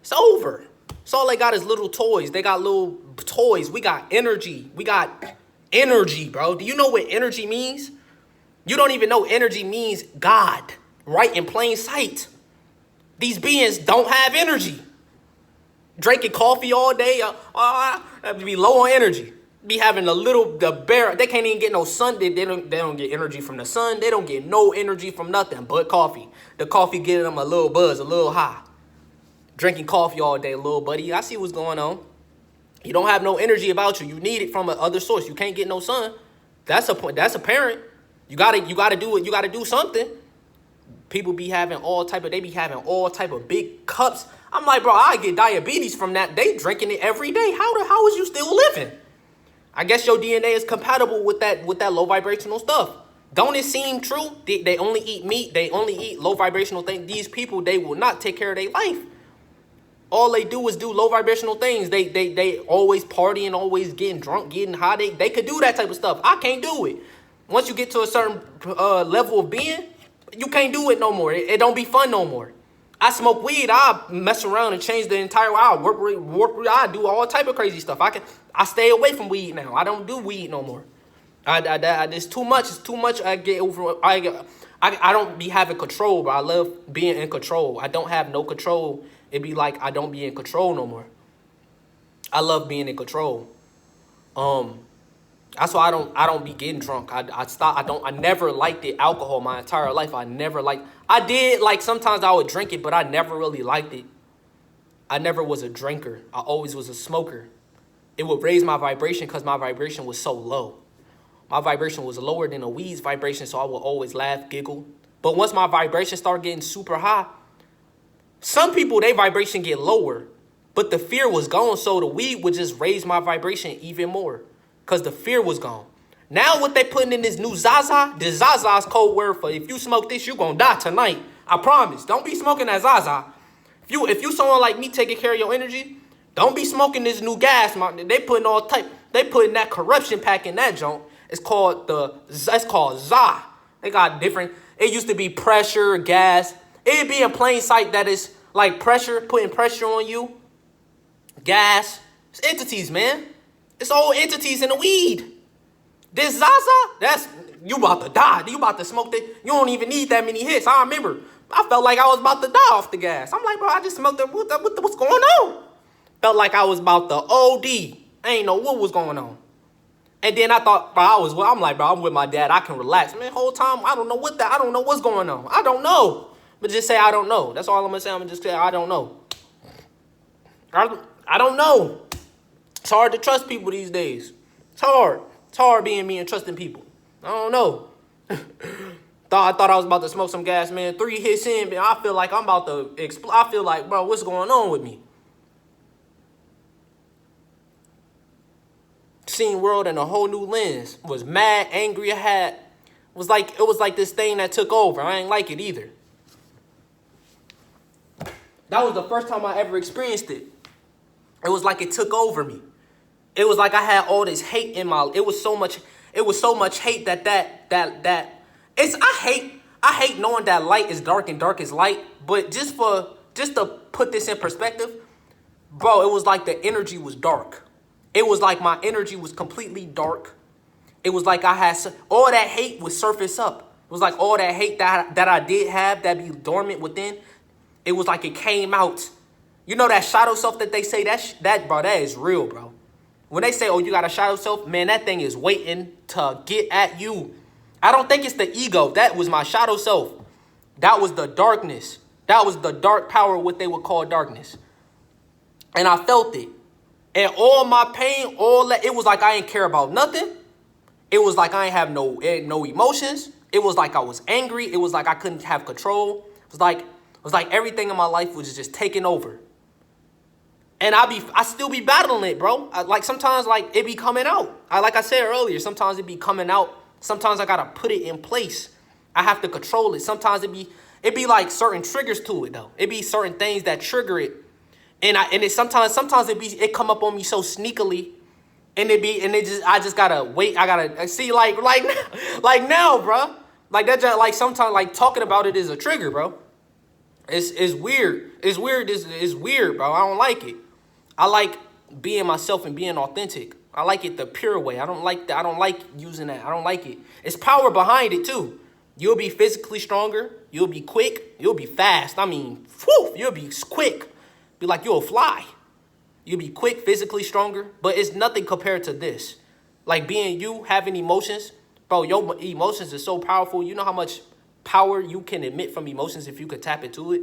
It's over. So all they got is little toys. They got little toys. We got energy. We got energy, bro. Do you know what energy means? You don't even know energy means God, right in plain sight. These beings don't have energy. Drinking coffee all day, be low on energy. Be having they can't even get no sun. They don't get energy from the sun. They don't get no energy from nothing but coffee. The coffee getting them a little buzz, a little high. Drinking coffee all day, little buddy. I see what's going on. You don't have no energy about you. You need it from another source. You can't get no sun. That's a point. That's apparent. You gotta do it. You gotta do something. People be having all type of big cups. I'm like, bro, I get diabetes from that. They drinking it every day. How is you still living? I guess your DNA is compatible with that low vibrational stuff. Don't it seem true? They only eat meat. They only eat low vibrational things. These people, they will not take care of their life. All they do is do low vibrational things. They always partying, always getting drunk, getting high. They could do that type of stuff. I can't do it. Once you get to a certain level of being, you can't do it no more. It don't be fun no more. I smoke weed. I mess around and change the entire. I I do all type of crazy stuff. I stay away from weed now. I don't do weed no more. It's too much. It's too much. I get over. I don't be having control, but I love being in control. I don't have no control. It'd be like I don't be in control no more. I love being in control. That's why I don't be getting drunk. I never liked it, alcohol my entire life. I did, like, sometimes I would drink it, but I never really liked it. I never was a drinker. I always was a smoker. It would raise my vibration because my vibration was so low. My vibration was lower than a weed's vibration, so I would always laugh, giggle. But once my vibration started getting super high, some people, their vibration get lower, but the fear was gone, so the weed would just raise my vibration even more because the fear was gone. Now what they putting in this new Zaza, this Zaza is code word for if you smoke this, you gonna die tonight. I promise. Don't be smoking that Zaza. If you someone like me taking care of your energy, don't be smoking this new gas. They putting that corruption pack in that joint. It's called Za. They got different. It used to be pressure, gas. It'd be in plain sight that it's like pressure, putting pressure on you. Gas. It's entities, man. It's all entities in the weed. This Zaza, you about to die. You about to smoke that. You don't even need that many hits. I remember. I felt like I was about to die off the gas. I'm like, bro, I just smoked it. What's going on? Felt like I was about to OD. I ain't know what was going on. And then I thought, I'm like, bro, I'm with my dad. I can relax. Man, whole time, I don't know what's going on. I don't know. But just say I don't know. That's all I'm going to say. I'm going to just say I don't know. I don't know. It's hard to trust people these days. It's hard. It's hard being me and trusting people. I don't know. I thought I was about to smoke some gas, man. 3 hits in, man. I feel like I'm about to explode. I feel like, bro, what's going on with me? Seen world in a whole new lens. Was mad, angry. I had It was like this thing that took over. I ain't like it either. That was the first time I ever experienced it. It was like it took over me. It was like I had all this hate in my. It was so much hate that it's I hate knowing that light is dark and dark is light. But just to put this in perspective, bro, it was like the energy was dark. It was like my energy was completely dark. It was like I had all that hate would surface up. It was like all that hate that I did have that be dormant within. It was like it came out. You know that shadow self that they say, that bro, that is real, bro. When they say, oh, you got a shadow self, man, that thing is waiting to get at you. I don't think it's the ego. That was my shadow self. That was the darkness. That was the dark power, what they would call darkness. And I felt it. And all my pain, all that, it was like I ain't care about nothing. It was like I ain't have no emotions. It was like I was angry. It was like I couldn't have control. It was like everything in my life was just taking over. And I still be battling it, bro. Like sometimes like it be coming out. Like I said earlier, sometimes it be coming out. Sometimes I gotta put it in place. I have to control it. Sometimes it be like certain triggers to it though. It be certain things that trigger it. And sometimes it come up on me so sneakily. I just gotta wait. I gotta see like now, bro. Like that just like sometimes like talking about it is a trigger, bro. It's weird. It's weird. It's weird, bro. I don't like it. I like being myself and being authentic. I like it the pure way. I don't like using that. I don't like it. It's power behind it too. You'll be physically stronger. You'll be quick. You'll be fast. I mean, you'll be quick. Be like you'll fly. You'll be quick, physically stronger. But it's nothing compared to this. Like being you, having emotions. Bro, your emotions are so powerful. You know how much power you can emit from emotions if you could tap into it.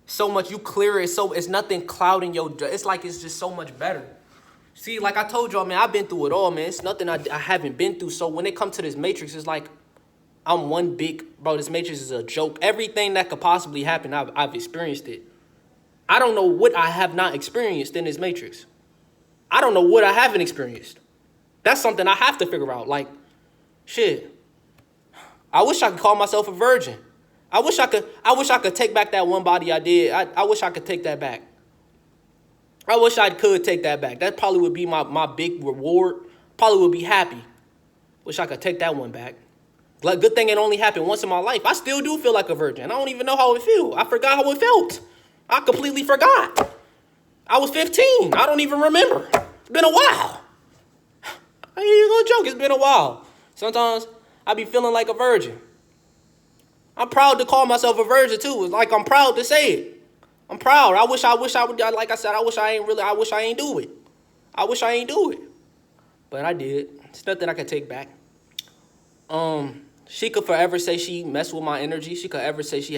So much you clear it. So it's nothing clouding your. It's like it's just so much better. See, like I told y'all, man, I've been through it all, man. It's nothing I haven't been through. So when it comes to this matrix, it's like I'm one big, bro. This matrix is a joke. Everything that could possibly happen, I've experienced it. I don't know what I have not experienced in this matrix. I don't know what I haven't experienced. That's something I have to figure out. Like, shit. I wish I could call myself a virgin. I wish I could take back that one body I did. I wish I could take that back. I wish I could take that back. That probably would be my big reward. Probably would be happy. Wish I could take that one back. Like, good thing it only happened once in my life. I still do feel like a virgin. I don't even know how it feels. I forgot how it felt. I completely forgot. I was 15. I don't even remember. It's been a while. I ain't even gonna joke. It's been a while. Sometimes I be feeling like a virgin. I'm proud to call myself a virgin too. It's like I'm proud to say it. I'm proud. I wish I would. Like I said, I wish I ain't do it. I wish I ain't do it. But I did. It's nothing I can take back. She could forever say she messed with my energy. She could ever say she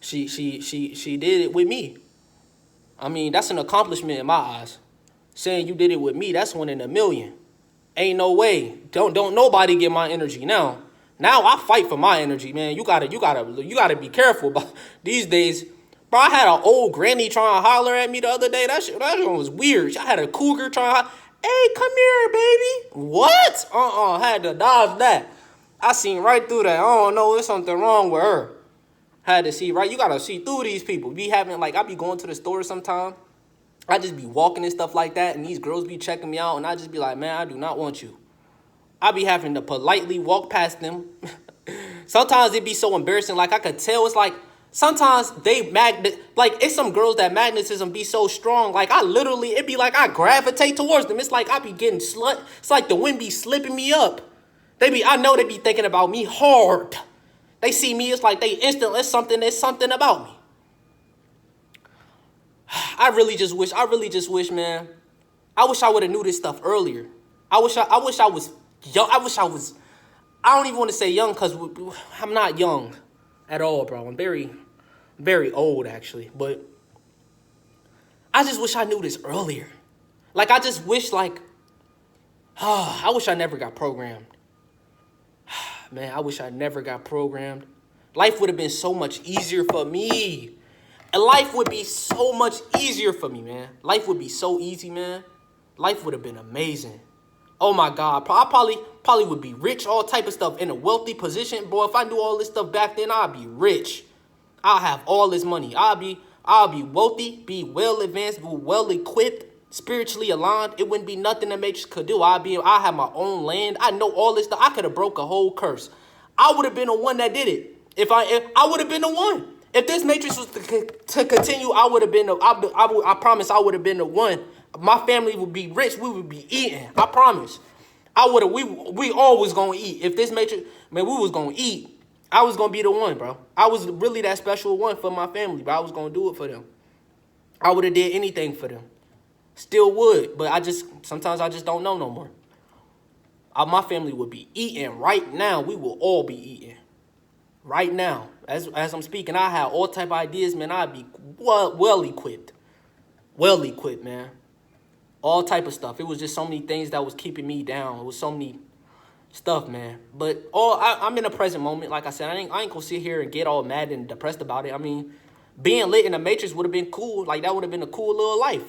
did it with me. I mean, that's an accomplishment in my eyes. Saying you did it with me, that's one in a million. Ain't no way. Don't nobody get my energy now. Now I fight for my energy, man. You gotta be careful about these days. Bro, I had an old granny trying to holler at me the other day. That shit was weird. I had a cougar trying to holler. Hey, come here, baby. What? I had to dodge that. I seen right through that. I don't know, there's something wrong with her. Had to see, right? You gotta see through these people. I be going to the store sometime. I just be walking and stuff like that, and these girls be checking me out, and I just be like, man, I do not want you. I be having to politely walk past them. Sometimes it be so embarrassing. Like, I could tell. It's like, sometimes it's some girls that magnetism be so strong. Like, it be like I gravitate towards them. It's like I be getting slut. It's like the wind be slipping me up. I know they be thinking about me hard. They see me, it's like they instantly, there's something about me. I really just wish, man. I wish I would have knew this stuff earlier. I wish I was young. I don't even want to say young because I'm not young at all, bro. I'm very, very old, actually. But I just wish I knew this earlier. Like, I just wish, I wish I never got programmed. Man, I wish I never got programmed. Life would have been so much easier for me. And life would be so much easier for me, man. Life would be so easy, man. Life would have been amazing. Oh my God, I probably would be rich, all type of stuff, in a wealthy position. Boy, if I knew all this stuff back then, I'd be rich. I'll have all this money. I'll be wealthy, be well advanced, be well equipped, spiritually aligned. It wouldn't be nothing the Matrix could do. I have my own land. I know all this stuff. I could have broke a whole curse. I would have been the one that did it. If I would have been the one. If this Matrix was to continue, I would have been. I promise, I would have been the one. My family would be rich. We would be eating. I promise. I would have. We always gonna eat. If this Matrix, man, we was gonna eat. I was gonna be the one, bro. I was really that special one for my family, but I was gonna do it for them. I would have did anything for them. Still would, but sometimes I just don't know no more. My family would be eating right now. We will all be eating right now. As I'm speaking, I have all type of ideas, man. I'd be well equipped, man. All type of stuff. It was just so many things that was keeping me down. It was so many stuff, man. But I'm in the present moment. Like I said, I ain't gonna sit here and get all mad and depressed about it. I mean, being lit in the Matrix would have been cool. Like, that would have been a cool little life.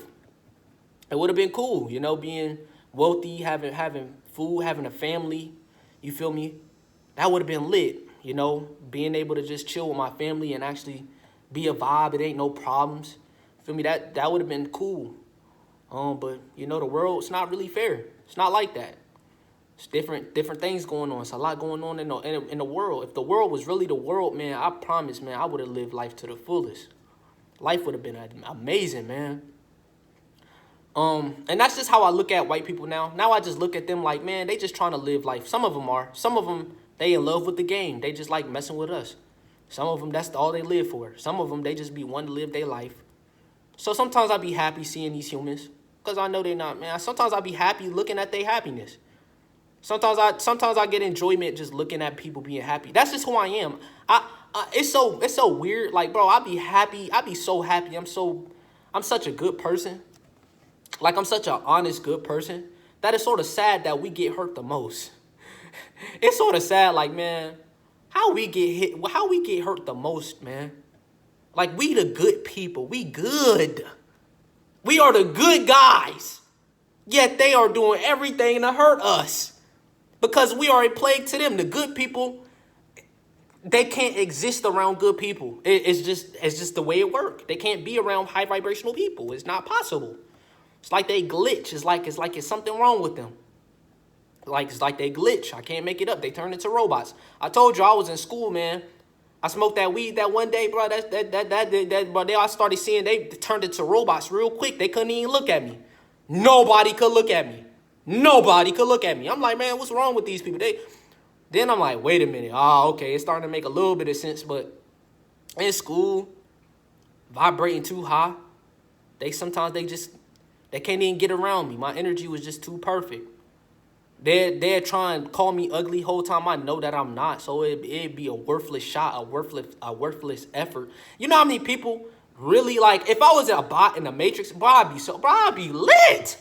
It would have been cool, you know, being wealthy, having food, having a family. You feel me? That would have been lit, you know, being able to just chill with my family and actually be a vibe. It ain't no problems. Feel me? That would have been cool. But you know, the world's not really fair. It's not like that. It's different things going on. It's a lot going on in the world. If the world was really the world, man, I promise, man, I would have lived life to the fullest. Life would have been amazing, man. And that's just how I look at white people now. Now I just look at them like, man, they just trying to live life. Some of them are. Some of them, they in love with the game. They just like messing with us. Some of them, that's all they live for. Some of them, they just be wanting to live their life. So sometimes I be happy seeing these humans, because I know they're not, man. Sometimes I be happy looking at their happiness. Sometimes I get enjoyment just looking at people being happy. That's just who I am. It's so weird. Like, bro, I be happy. I be so happy. I'm such a good person. Like, I'm such an honest, good person that it's sort of sad that we get hurt the most. It's sort of sad, like, man, how we get hurt the most, man. Like, we the good people. We good. We are the good guys. Yet they are doing everything to hurt us. Because we are a plague to them. The good people, they can't exist around good people. It's just the way it works. They can't be around high vibrational people. It's not possible. It's like they glitch. It's like it's something wrong with them. It's like they glitch. I can't make it up. They turn into robots. I told you I was in school, man. I smoked that weed that one day, bro. But then I started seeing they turned into robots real quick. They couldn't even look at me. Nobody could look at me. Nobody could look at me. I'm like, man, what's wrong with these people? Then I'm like, wait a minute. Oh, okay. It's starting to make a little bit of sense. But in school, vibrating too high, they can't even get around me. My energy was just too perfect. They're trying to call me ugly whole time. I know that I'm not. So it'd be a worthless shot, a worthless effort. You know how many people really, like, if I was a bot in the Matrix, bro, I'd be lit.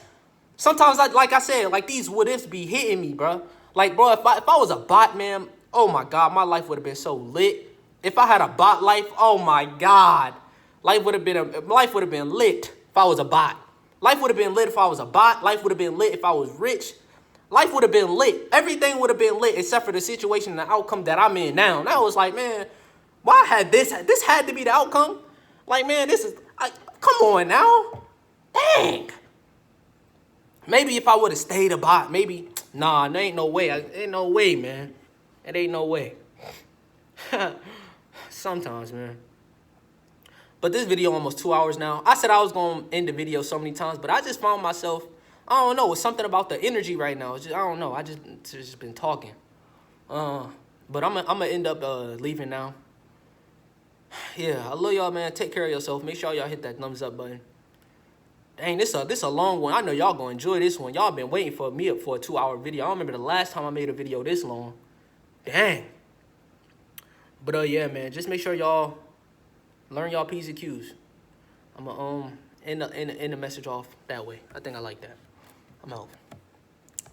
Sometimes, like I said, like, these what ifs be hitting me, bro. Like, bro, if I was a bot, man, oh my God, my life would have been so lit. If I had a bot life, oh my God, life would have been lit if I was a bot. Life would have been lit if I was a bot. Life would have been lit if I was rich. Life would have been lit. Everything would have been lit except for the situation and the outcome that I'm in now. And I was like, man, why had this had to be the outcome? Like, man, come on now. Dang. Maybe if I would have stayed a bot, maybe. Nah, there ain't no way. Ain't no way, man. It ain't no way. Sometimes, man. But this video almost 2 hours now. I said I was going to end the video so many times, but I just found myself, I don't know, it's something about the energy right now. It's just, I don't know. I just been talking. But I'm gonna end up leaving now. Yeah, I love y'all, man. Take care of yourself. Make sure y'all hit that thumbs up button. Dang, this a long one. I know y'all gonna enjoy this one. Y'all been waiting for me for a 2-hour video. I don't remember the last time I made a video this long. Dang. But yeah, man, just make sure y'all learn y'all P's and Q's. I'm gonna end the message off that way. I think I like that. I'm out.